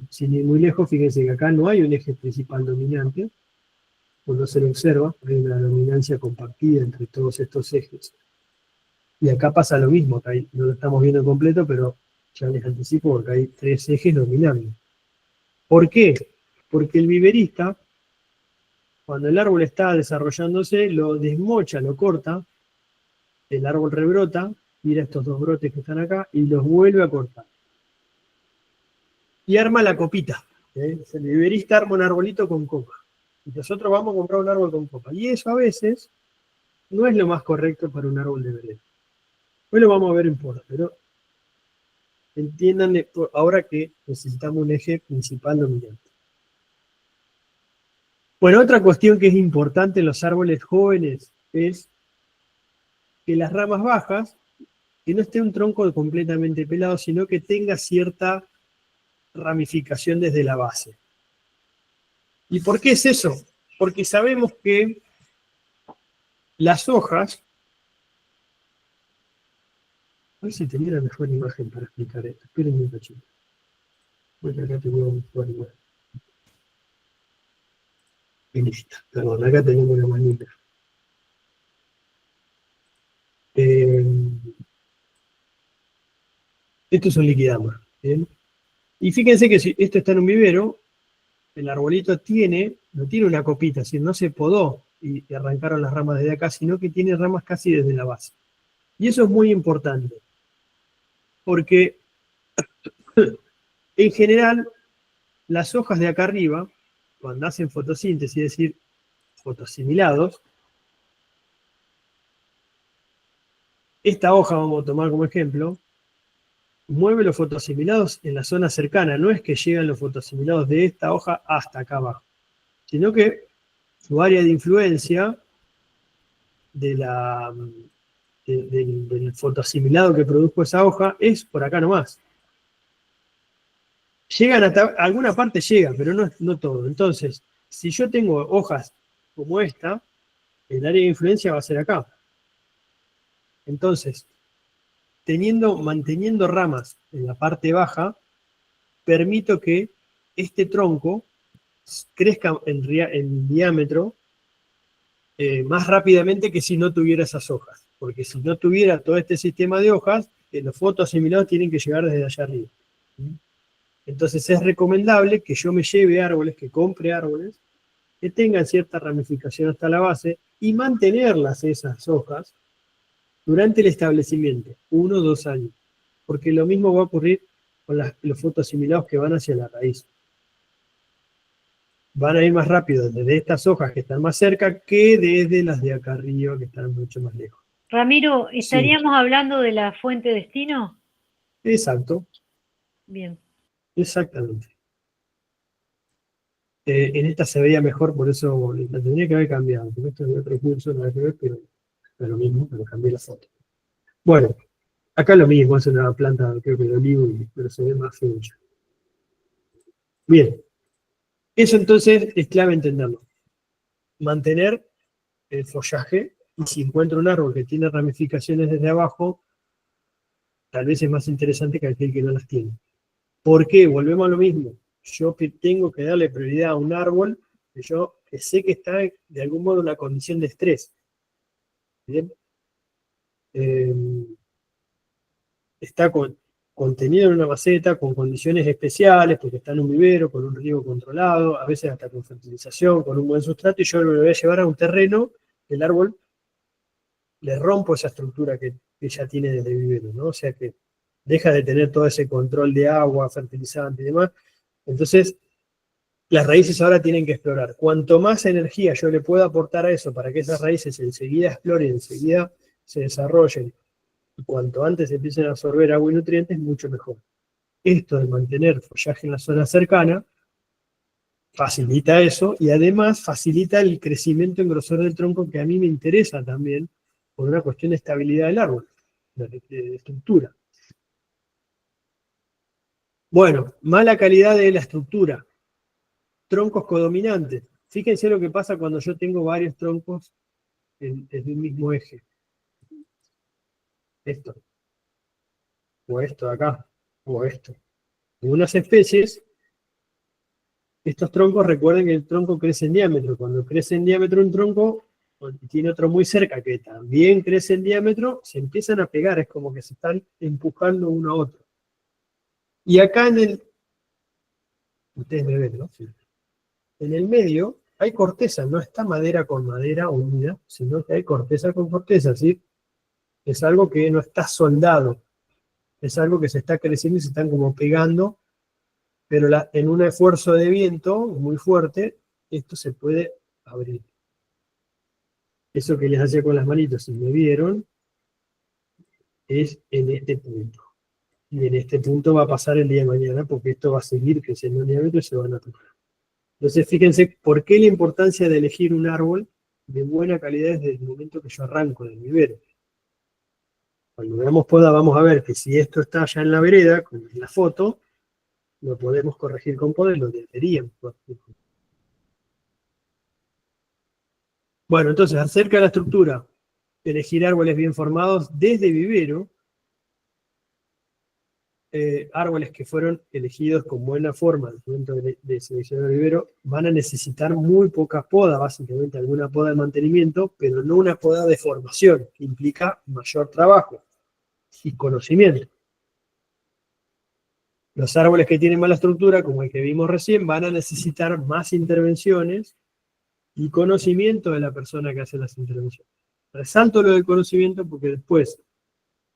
sin ir muy lejos, fíjense que acá no hay un eje principal dominante, cuando se lo observa, hay una dominancia compartida entre todos estos ejes. Y acá pasa lo mismo, acá no lo estamos viendo completo, pero ya les anticipo porque hay 3 ejes dominando. ¿Por qué? Porque el viverista, cuando el árbol está desarrollándose, lo desmocha, lo corta, el árbol rebrota, mira estos 2 brotes que están acá, y los vuelve a cortar. Y arma la copita. El viverista arma un arbolito con copa. Y nosotros vamos a comprar un árbol con copa. Y eso a veces no es lo más correcto para un árbol de vereda. Hoy lo vamos a ver en poda, pero entiendan ahora que necesitamos un eje principal dominante. Bueno, otra cuestión que es importante en los árboles jóvenes es que las ramas bajas, que no esté un tronco completamente pelado, sino que tenga cierta ramificación desde la base. ¿Y por qué es eso? Porque sabemos que las hojas, a ver si tenía la mejor imagen para explicar esto. Esperen un cachito. Bueno, acá tengo una mejor imagen. Y listo. Perdón, acá tenemos una manita. Esto es un liquidama. ¿Bien? Y fíjense que si esto está en un vivero, el arbolito no tiene una copita, es decir, no se podó y arrancaron las ramas desde acá, sino que tiene ramas casi desde la base. Y eso es muy importante, porque en general las hojas de acá arriba, cuando hacen fotosíntesis, es decir, fotoasimilados, esta hoja vamos a tomar como ejemplo, mueve los fotoasimilados en la zona cercana, no es que llegan los fotoasimilados de esta hoja hasta acá abajo, sino que su área de influencia del fotoasimilado que produjo esa hoja es por acá nomás. Llegan hasta alguna parte, llega, pero no todo. Entonces, si yo tengo hojas como esta, el área de influencia va a ser acá. Entonces, manteniendo ramas en la parte baja, permito que este tronco crezca en diámetro más rápidamente que si no tuviera esas hojas. Porque si no tuviera todo este sistema de hojas, los fotoasimilados tienen que llegar desde allá arriba. Entonces es recomendable que yo me lleve árboles, que compre árboles, que tengan cierta ramificación hasta la base y mantenerlas esas hojas durante el establecimiento, 1 o 2 años. Porque lo mismo va a ocurrir con los fotoasimilados que van hacia la raíz. Van a ir más rápido desde estas hojas que están más cerca que desde las de acá arriba que están mucho más lejos. Ramiro, ¿estaríamos hablando de la fuente destino? Exacto. Bien. Exactamente. En esta se veía mejor, por eso la tendría que haber cambiado. Porque esto es de otro curso, nada que ver, pero es lo mismo, pero cambié la foto. Bueno, acá lo mismo, es una planta, creo que de olivo, pero se ve más feo. Bien. Eso entonces es clave entenderlo. Mantener el follaje, y si encuentro un árbol que tiene ramificaciones desde abajo, tal vez es más interesante que aquel que no las tiene. ¿Por qué? Volvemos a lo mismo. Yo tengo que darle prioridad a un árbol que sé que está de algún modo en una condición de estrés. ¿Bien? Está contenido en una maceta con condiciones especiales, porque está en un vivero, con un riego controlado, a veces hasta con fertilización, con un buen sustrato, y yo lo voy a llevar a un terreno, el árbol le rompo esa estructura que ya tiene desde el vivero, ¿no? O sea que deja de tener todo ese control de agua, fertilizante y demás. Entonces, las raíces ahora tienen que explorar. Cuanto más energía yo le pueda aportar a eso para que esas raíces enseguida exploren, enseguida se desarrollen, y cuanto antes empiecen a absorber agua y nutrientes, mucho mejor. Esto de mantener follaje en la zona cercana facilita eso y además facilita el crecimiento en grosor del tronco, que a mí me interesa también por una cuestión de estabilidad del árbol, de estructura. Bueno, mala calidad de la estructura. Troncos codominantes. Fíjense lo que pasa cuando yo tengo varios troncos desde un mismo eje. Esto. O esto de acá. O esto. En unas especies, estos troncos, recuerden que el tronco crece en diámetro. Cuando crece en diámetro un tronco, y tiene otro muy cerca que también crece en diámetro, se empiezan a pegar, es como que se están empujando uno a otro. Y acá ustedes me ven, ¿no? Sí. En el medio hay corteza, no está madera con madera unida, sino que hay corteza con corteza, ¿sí? Es algo que no está soldado, es algo que se está creciendo y se están como pegando, pero en un esfuerzo de viento muy fuerte, esto se puede abrir. Eso que les hacía con las manitos, si me vieron, es en este punto. Y en este punto va a pasar el día de mañana, porque esto va a seguir creciendo en diámetro y se van a tocar. Entonces, fíjense, ¿por qué la importancia de elegir un árbol de buena calidad desde el momento que yo arranco del vivero? Cuando veamos poda, vamos a ver que si esto está ya en la vereda, como en la foto, lo podemos corregir con poda y lo deberíamos corregir. Bueno, entonces, acerca de la estructura, elegir árboles bien formados desde vivero, árboles que fueron elegidos con buena forma al momento de seleccionar el vivero, van a necesitar muy poca poda, básicamente alguna poda de mantenimiento, pero no una poda de formación, que implica mayor trabajo y conocimiento. Los árboles que tienen mala estructura, como el que vimos recién, van a necesitar más intervenciones y conocimiento de la persona que hace las intervenciones. Resalto lo del conocimiento porque después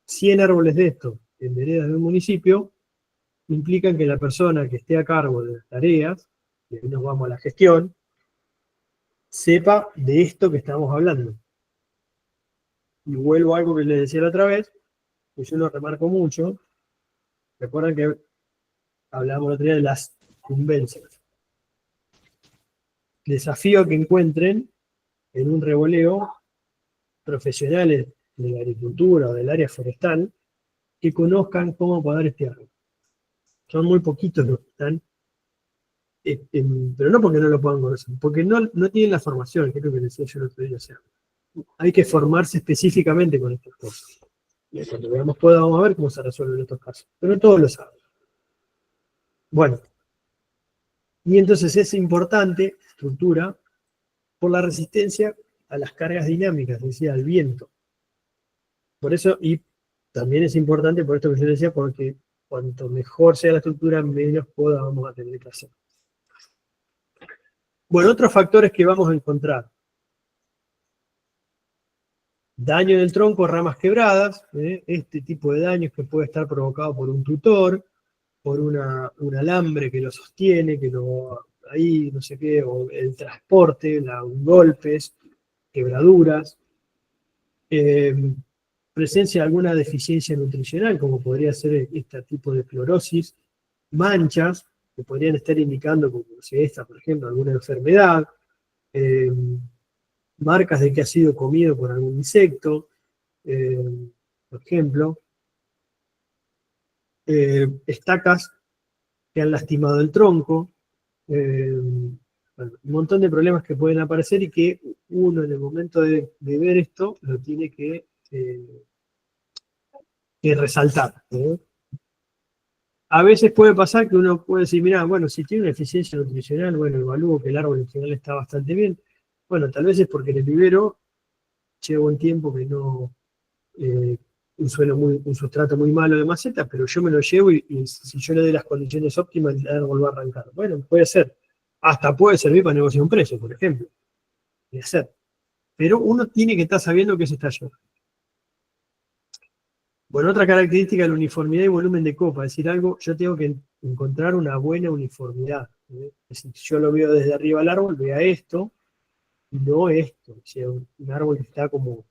100 árboles de estos en veredas de un municipio implican que la persona que esté a cargo de las tareas, y ahí nos vamos a la gestión, sepa de esto que estamos hablando. Y vuelvo a algo que les decía la otra vez, que yo lo remarco mucho. Recuerdan que hablábamos la otra día de las incumbencias. Desafío que encuentren en un revoleo profesionales de la agricultura o del área forestal que conozcan cómo podar este árbol. Son muy poquitos los que están, pero no porque no lo puedan conocer, porque no tienen la formación, que es lo que decía yo el otro día. O sea, hay que formarse específicamente con estas cosas. Y cuando veamos poda vamos a ver cómo se resuelven estos casos, pero no todos lo saben. Bueno, y entonces es importante, estructura, por la resistencia a las cargas dinámicas, es decir, al viento. Por eso, y también es importante, por esto que yo decía, porque cuanto mejor sea la estructura, menos poda vamos a tener que hacer. Bueno, otros factores que vamos a encontrar. Daño en el tronco, ramas quebradas, este tipo de daños que puede estar provocado por un tutor, por un alambre que lo sostiene, que lo ahí, no sé qué, o el transporte, golpes, quebraduras, presencia de alguna deficiencia nutricional, como podría ser este tipo de clorosis, manchas, que podrían estar indicando, como si esta, por ejemplo, alguna enfermedad, marcas de que ha sido comido por algún insecto, por ejemplo, estacas que han lastimado el tronco, bueno, un montón de problemas que pueden aparecer y que uno en el momento de ver esto lo tiene que resaltar. A veces puede pasar que uno puede decir, mira, bueno, si tiene una eficiencia nutricional, bueno, evalúo que el árbol en general está bastante bien. Bueno, tal vez es porque en el vivero lleva un tiempo que no, un sustrato muy malo de maceta, pero yo me lo llevo y si yo le doy las condiciones óptimas, el árbol va a arrancar. Bueno, puede ser. Hasta puede servir para negociar un precio, por ejemplo. Puede ser. Pero uno tiene que estar sabiendo que se está llevando. Bueno, otra característica de la uniformidad y volumen de copa, es decir, yo tengo que encontrar una buena uniformidad. Es decir, si yo lo veo desde arriba al árbol, vea esto, y no esto. O sea, un árbol que está como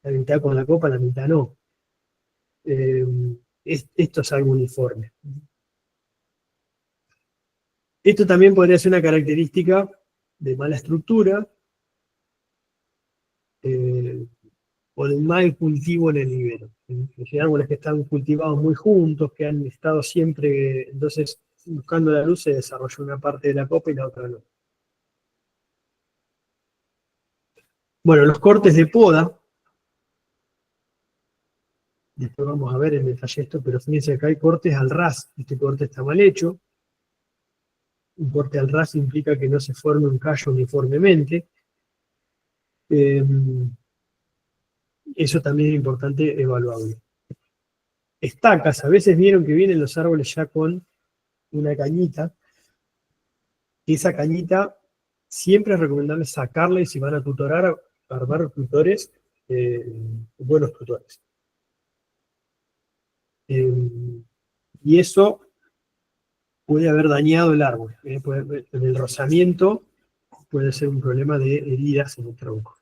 la mitad con la copa, la mitad no. Esto es algo uniforme. Esto también podría ser una característica de mala estructura, o de mal cultivo en el vivero. Hay árboles que están cultivados muy juntos, que han estado siempre, entonces buscando la luz se desarrolló una parte de la copa y la otra no. Bueno, los cortes de poda, después vamos a ver en detalle esto, pero fíjense que hay cortes al ras, este corte está mal hecho. Un corte al ras implica que no se forme un callo uniformemente. Eso también es importante evaluarlo. Estacas, a veces vieron que vienen los árboles ya con una cañita, y esa cañita siempre es recomendable sacarla y si van a tutorar, armar tutores, buenos tutores. Y eso puede haber dañado el árbol. En el rozamiento puede ser un problema de heridas en el tronco.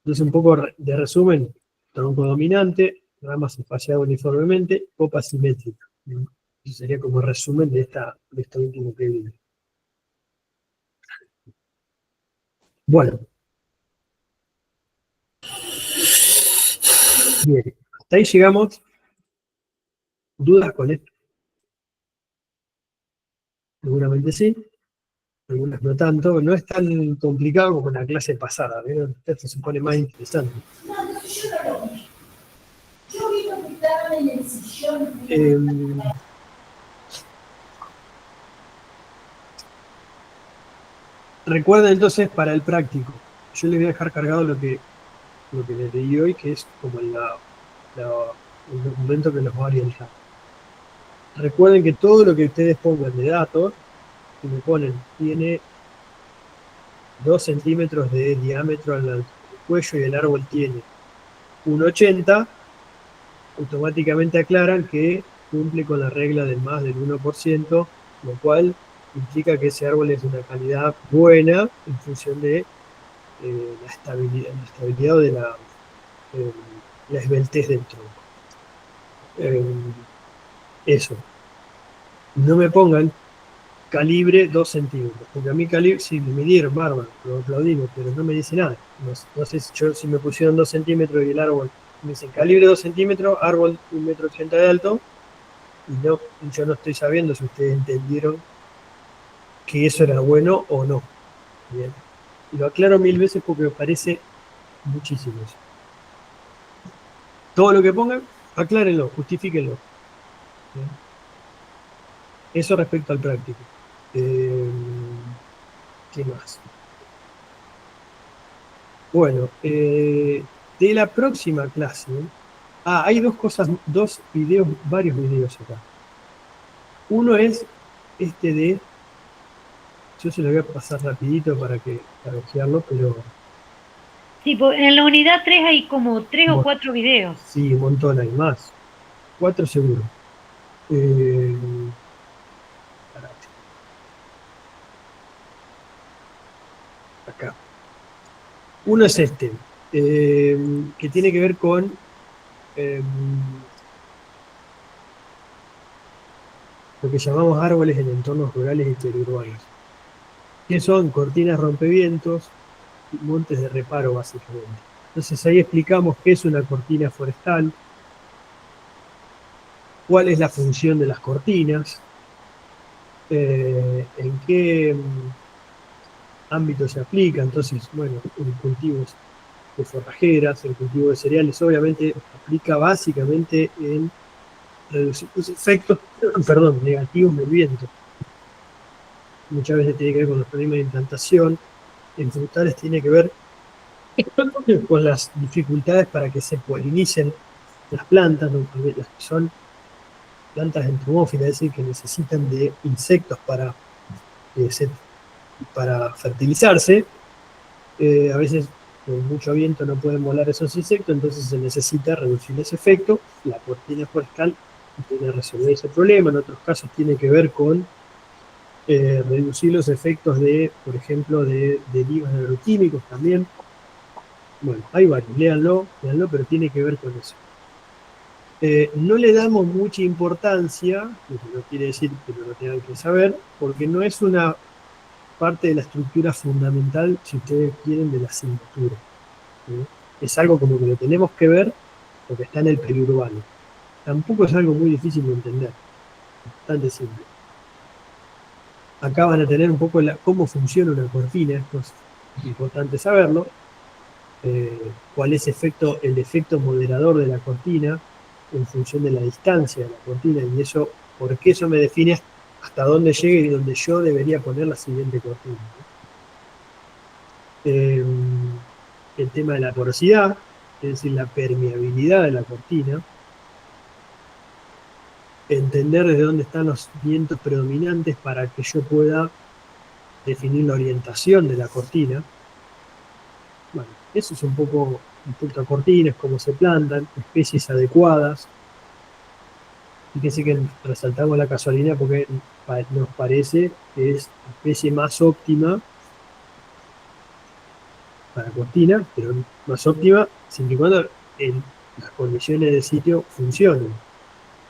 Entonces, un poco de resumen, tronco dominante, ramas espaciadas uniformemente, copa simétrica. Eso sería como resumen de esto último que viene. Bueno. Bien, hasta ahí llegamos. ¿Dudas con esto? Seguramente sí, algunas no tanto. No es tan complicado como en la clase pasada, ¿vieron? Esto se pone más interesante. Recuerden entonces para el práctico. Yo les voy a dejar cargado lo que les leí hoy, que es como el documento que los va a orientar. Recuerden que todo lo que ustedes pongan de datos, si me ponen, tiene 2 centímetros de diámetro al cuello y el árbol tiene 1,80, automáticamente aclaran que cumple con la regla del más del 1%, lo cual implica que ese árbol es de una calidad buena en función de la estabilidad o de la esbeltez del tronco. Eso. No me pongan calibre 2 centímetros, porque a mí calibre, sí, me midieron, bárbaro, lo aplaudimos, pero no me dice nada. No sé si me pusieron 2 centímetros y el árbol, me dicen calibre 2 centímetros, árbol 1,80 m de alto, y yo no estoy sabiendo si ustedes entendieron que eso era bueno o no. Bien. Y lo aclaro 1000 veces porque me parece muchísimo eso. Todo lo que pongan, aclárenlo, justifíquenlo. Bien. Eso respecto al práctico. ¿Qué más? Bueno, de la próxima clase, hay dos cosas, varios videos acá. Uno es este de, yo se lo voy a pasar rapidito para ojearlo, pero... Sí, en la unidad 3 hay como 3 o 4 videos. Sí, un montón, hay más. 4 seguro. Acá. Uno es este, que tiene que ver con lo que llamamos árboles en entornos rurales y periurbanos, que son cortinas rompevientos y montes de reparo, básicamente. Entonces ahí explicamos qué es una cortina forestal, cuál es la función de las cortinas, en qué ámbito se aplica. Entonces, bueno, en cultivos de forrajeras, el cultivo de cereales, obviamente aplica básicamente en reducir los efectos negativos del viento. Muchas veces tiene que ver con los problemas de implantación. En frutales tiene que ver con las dificultades para que se polinicen las plantas, ¿no? Las que son plantas entomófilas, es decir, que necesitan de insectos para fertilizarse. A veces con mucho viento no pueden volar esos insectos, entonces se necesita reducir ese efecto. La cortina forestal tiene que resolver ese problema. En otros casos tiene que ver con reducir los efectos por ejemplo, de derivos agroquímicos también. Bueno, hay varios, léanlo, pero tiene que ver con eso. No le damos mucha importancia, lo que no quiere decir que no lo tengan que saber, porque no es una parte de la estructura fundamental, si ustedes quieren, de la asignatura. Es algo como que lo tenemos que ver porque está en el periurbano. Tampoco es algo muy difícil de entender, bastante simple. Acá van a tener un poco cómo funciona una cortina, esto es importante saberlo. Cuál es el efecto moderador de la cortina en función de la distancia de la cortina, y eso, porque eso me define hasta dónde llegue y dónde yo debería poner la siguiente cortina. El tema de la porosidad, es decir, la permeabilidad de la cortina. Entender desde dónde están los vientos predominantes para que yo pueda definir la orientación de la cortina. Bueno, eso es un poco respecto a cortinas, cómo se plantan, especies adecuadas. Fíjense que resaltamos la casualidad porque nos parece que es la especie más óptima para cortina, pero más óptima siempre y cuando las condiciones del sitio funcionen.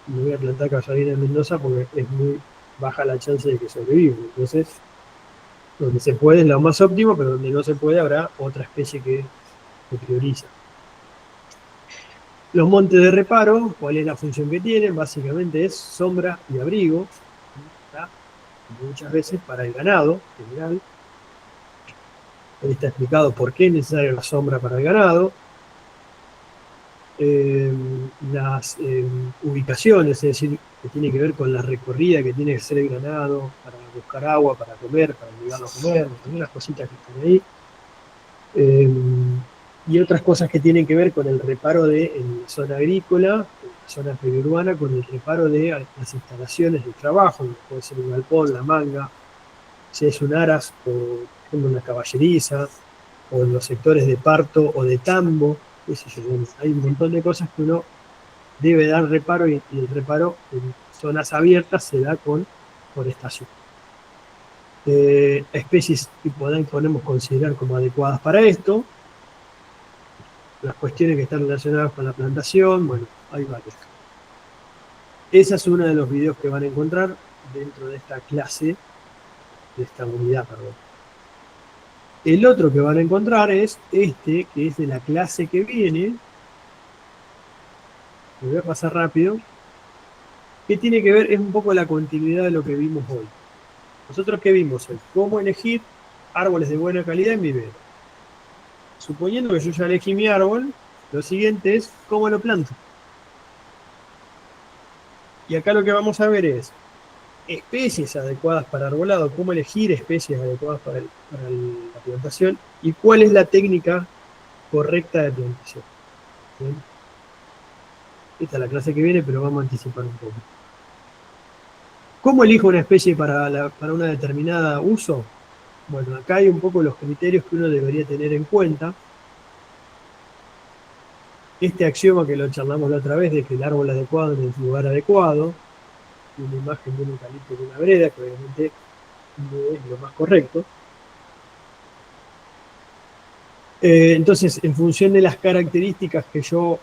No voy a plantar cazadina en Mendoza porque es muy baja la chance de que sobreviva. Entonces, donde se puede es lo más óptimo, pero donde no se puede habrá otra especie que prioriza. Los montes de reparo, ¿cuál es la función que tienen? Básicamente es sombra y abrigo, ¿tá? Muchas veces para el ganado en general. Ahí está explicado por qué es necesaria la sombra para el ganado. Las ubicaciones, es decir, que tiene que ver con la recorrida que tiene que hacer el ganado para buscar agua, para comer, para llegar a comer, unas cositas que están ahí. Y otras cosas que tienen que ver con el reparo en la zona agrícola, en la zona periurbana, con el reparo de las instalaciones de trabajo, puede ser un galpón, la manga, si es un aras, o por ejemplo una caballeriza, o en los sectores de parto o de tambo, qué sé yo. Hay un montón de cosas que uno debe dar reparo, y el reparo en zonas abiertas se da con forestación. Especies que podemos considerar como adecuadas para esto, las cuestiones que están relacionadas con la plantación, bueno, hay varias. Esa es uno de los videos que van a encontrar dentro de esta clase, de esta unidad, perdón. El otro que van a encontrar es este, que es de la clase que viene. Lo voy a pasar rápido. Que tiene que ver, es un poco la continuidad de lo que vimos hoy. Nosotros, ¿qué vimos hoy? Cómo elegir árboles de buena calidad en vivero. Suponiendo que yo ya elegí mi árbol, lo siguiente es cómo lo planto. Y acá lo que vamos a ver es especies adecuadas para arbolado, cómo elegir especies adecuadas para la plantación y cuál es la técnica correcta de plantación. ¿Bien? Esta es la clase que viene, pero vamos a anticipar un poco. ¿Cómo elijo una especie para una determinada uso? Bueno, acá hay un poco los criterios que uno debería tener en cuenta. Este axioma que lo charlamos la otra vez, de que el árbol adecuado en el lugar adecuado, y una imagen de un eucalipto en una vereda, que obviamente no es lo más correcto. Entonces, en función de las características que yo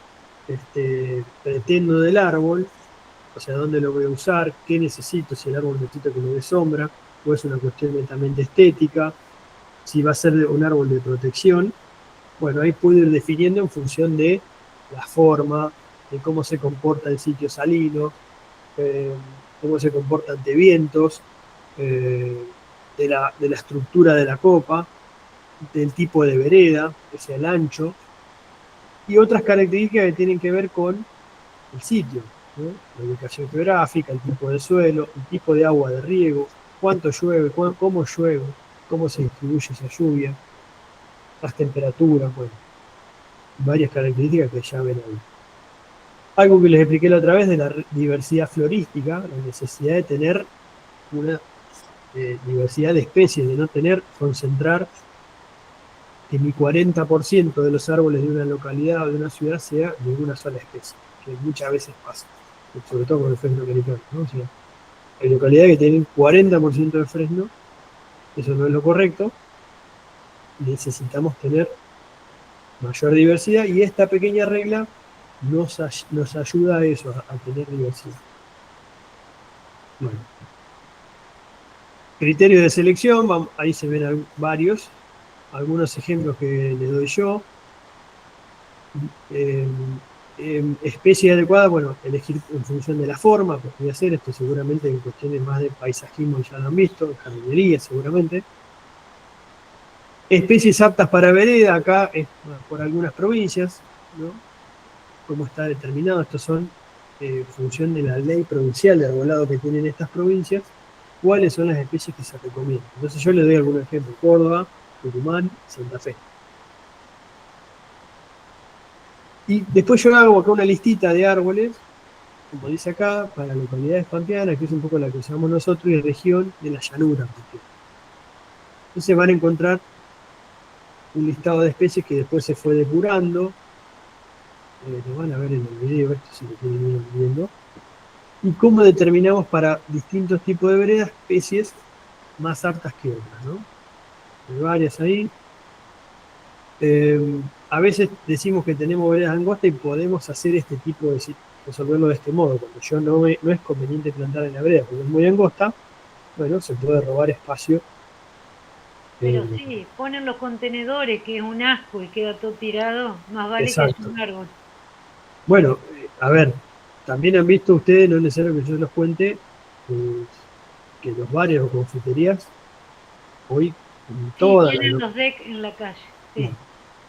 pretendo del árbol, o sea, dónde lo voy a usar, qué necesito, si el árbol necesita que me dé sombra, o es una cuestión netamente estética, si va a ser un árbol de protección, bueno, ahí puedo ir definiendo en función de la forma, de cómo se comporta el sitio salino, cómo se comporta ante vientos, de la estructura de la copa, del tipo de vereda, que sea el ancho, y otras características que tienen que ver con el sitio, ¿no? La ubicación geográfica, el tipo de suelo, el tipo de agua de riego, cuánto llueve, cómo llueve, cómo se distribuye esa lluvia, las temperaturas, bueno, varias características que ya ven ahí. Algo que les expliqué la otra vez de la diversidad florística, la necesidad de tener una diversidad de especies, de no concentrar que mi 40% de los árboles de una localidad o de una ciudad sea de una sola especie, que muchas veces pasa, sobre todo con el fresno americano, ¿no? O sea, hay localidades que tienen 40% de fresno, eso no es lo correcto, necesitamos tener mayor diversidad, y esta pequeña regla nos ayuda a eso, a tener diversidad. Bueno. Criterios de selección, ahí se ven varios, algunos ejemplos que les doy yo. Especie adecuada, bueno, elegir en función de la forma, pues voy a hacer esto seguramente en cuestiones más de paisajismo, ya lo han visto, en jardinería seguramente. Especies aptas para vereda, acá es por algunas provincias, ¿no? Cómo está determinado, estos son en función de la ley provincial de arbolado que tienen estas provincias, cuáles son las especies que se recomiendan. Entonces yo les doy algún ejemplo: Córdoba, Tucumán, Santa Fe. Y después yo hago acá una listita de árboles, como dice acá, para localidades pampeanas, que es un poco la que usamos nosotros, y región de la llanura. Entonces van a encontrar un listado de especies que después se fue depurando. Lo van a ver en el video, esto si lo quieren ir viendo. Y cómo determinamos para distintos tipos de veredas especies más aptas que otras, ¿no? Hay varias ahí. a veces decimos que tenemos veredas angostas y podemos hacer este tipo de resolverlo de este modo. Cuando yo no es conveniente plantar en la vereda porque es muy angosta, bueno, se puede robar espacio. Pero sí, ponen los contenedores, que es un asco y queda todo tirado, más vale Exacto. que haya un árbol. Bueno, a ver, también han visto ustedes, no es necesario que yo los cuente, que los bares o confiterías hoy en Sí, todas tienen las... los decks en la calle. Sí.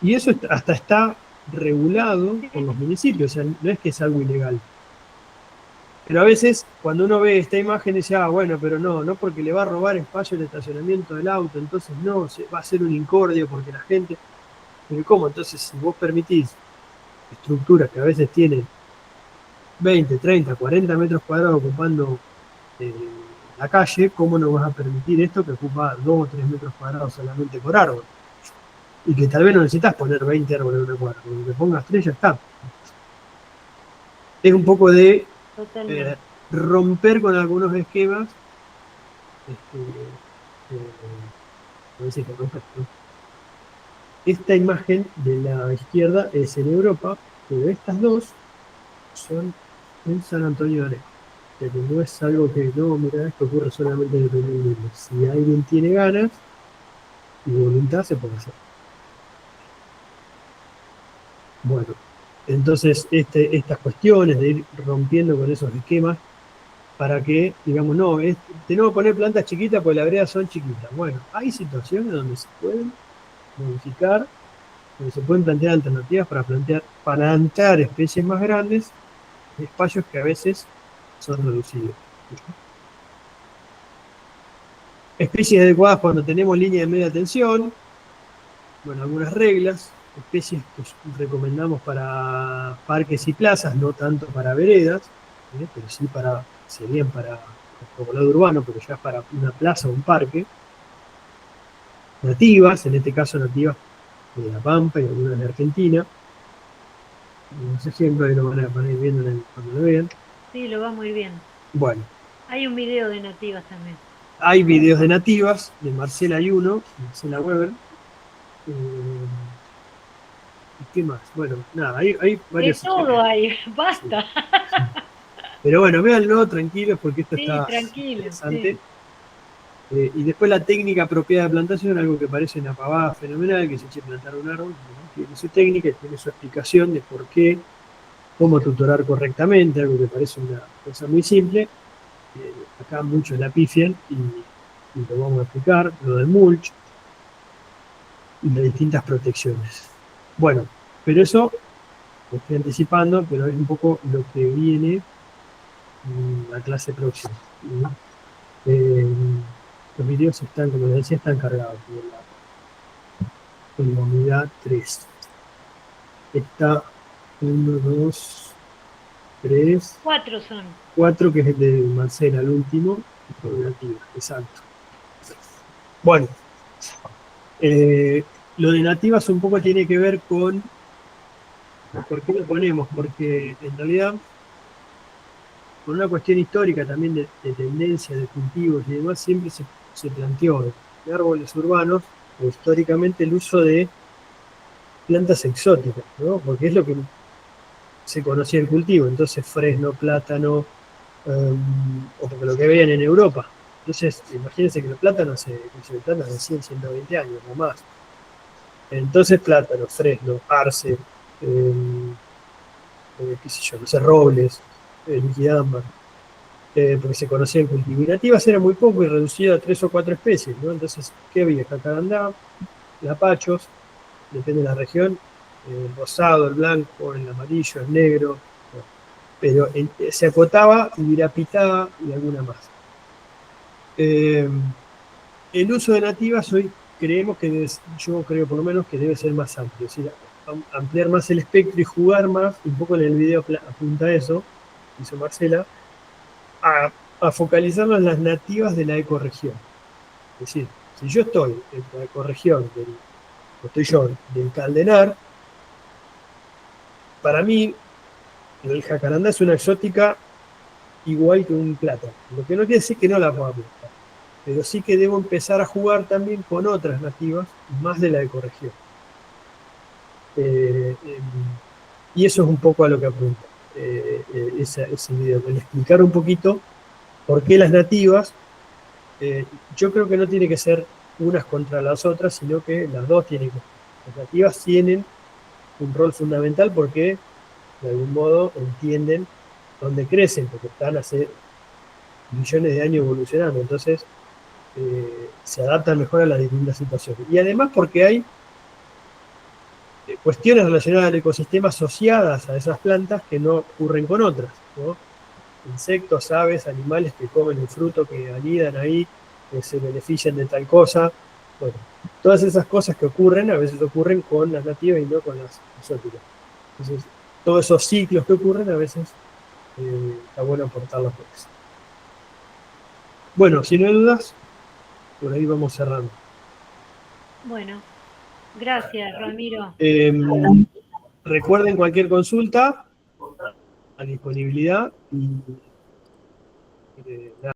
Y eso hasta está regulado por los municipios, o sea, no es que es algo ilegal. Pero a veces, cuando uno ve esta imagen, dice, bueno, pero no porque le va a robar espacio el estacionamiento del auto, entonces no, va a ser un incordio porque la gente... Pero ¿cómo? Entonces, si vos permitís estructuras que a veces tienen 20, 30, 40 metros cuadrados ocupando la calle, ¿cómo no vas a permitir esto que ocupa 2 o 3 metros cuadrados solamente por árbol? Y que tal vez no necesitas poner 20 árboles en una cuadra, porque que pongas 3 ya está. Es un poco de romper con algunos esquemas. No sé qué romper, ¿no? Esta imagen de la izquierda es en Europa, pero estas dos son en San Antonio de Areco. Que no es algo que, no, mira, esto ocurre solamente en el Reino Unido. Si alguien tiene ganas y voluntad, se puede hacer. Bueno, entonces estas cuestiones de ir rompiendo con esos esquemas para que, digamos, tenemos que poner plantas chiquitas porque las veredas son chiquitas. Bueno, hay situaciones donde se pueden modificar, donde se pueden plantear alternativas para plantar especies más grandes en espacios que a veces son reducidos. Especies adecuadas cuando tenemos línea de media tensión, bueno, algunas reglas, especies que recomendamos para parques y plazas, no tanto para veredas, pero sí serían para como lado urbano, pero ya para una plaza o un parque. Nativas, en este caso nativas de La Pampa y algunas de Argentina. Unos ejemplos, ahí lo van a ir viendo cuando lo vean. Sí, lo va muy bien. Bueno. Hay un video de nativas también. Hay videos de nativas, de Marcela Ayuno, Marcela Weber. ¿Y qué más? Bueno, nada, hay varios. De todo hay, basta. Sí. Pero bueno, véanlo tranquilos porque esto está interesante. Sí. Y después la técnica apropiada de plantación, algo que parece una pavada fenomenal, que se eche plantar un árbol, ¿no? Tiene su técnica y tiene su explicación de por qué, cómo tutorar correctamente, algo que parece una cosa muy simple. Acá muchos la pifian y lo vamos a explicar, lo del mulch y las distintas protecciones. Bueno, pero eso lo estoy anticipando, pero es un poco lo que viene en la clase próxima. Los videos están, como les decía, están cargados en la unidad 3. Está 1, 2, 3. 4 son. 4, que es el de Marcela, el último, coordinativa, exacto. Bueno, lo de nativas un poco tiene que ver con por qué lo ponemos, porque en realidad, por una cuestión histórica también de tendencia de cultivos y demás, siempre se planteó de árboles urbanos, o históricamente el uso de plantas exóticas, ¿no? Porque es lo que se conocía el cultivo, entonces fresno, plátano, o porque lo que veían en Europa. Entonces, imagínense que los plátanos se plantan de 100, 120 años o más. Entonces, plátano, fresno, arce, qué sé yo, no sé, robles, liquidámbar, porque se conocía el cultivo. Y nativas era muy poco y reducido a 3 o 4 especies, ¿no? Entonces, ¿qué había? Jacarandá, lapachos, depende de la región, el rosado, el blanco, el amarillo, el negro, pero se acotaba Ibirapitá y alguna más. El uso de nativas hoy creemos que yo creo por lo menos que debe ser más amplio, es decir, ampliar más el espectro y jugar más, un poco en el video apunta a eso, hizo Marcela, a focalizarnos en las nativas de la ecorregión. Es decir, si yo estoy en la ecorregión del Caldenar, para mí el jacarandá es una exótica igual que un plátano, lo que no quiere decir que no la pueda plantar, pero sí que debo empezar a jugar también con otras nativas más de la ecorregión. Y eso es un poco a lo que apunta ese video, el explicar un poquito por qué las nativas, yo creo que no tiene que ser unas contra las otras, sino que las dos tienen que, las nativas tienen un rol fundamental porque de algún modo entienden dónde crecen, porque están hace millones de años evolucionando, entonces se adaptan mejor a las distintas situaciones. Y además porque hay cuestiones relacionadas al ecosistema asociadas a esas plantas que no ocurren con otras, ¿no? Insectos, aves, animales que comen el fruto, que anidan ahí, que se benefician de tal cosa. Bueno, todas esas cosas que ocurren, a veces ocurren con las nativas y no con las exóticas. Entonces, todos esos ciclos que ocurren, a veces está bueno aportarlos por eso. Bueno, si no hay dudas, por ahí vamos cerrando. Bueno, gracias, Ramiro. Recuerden cualquier consulta a disponibilidad y nada.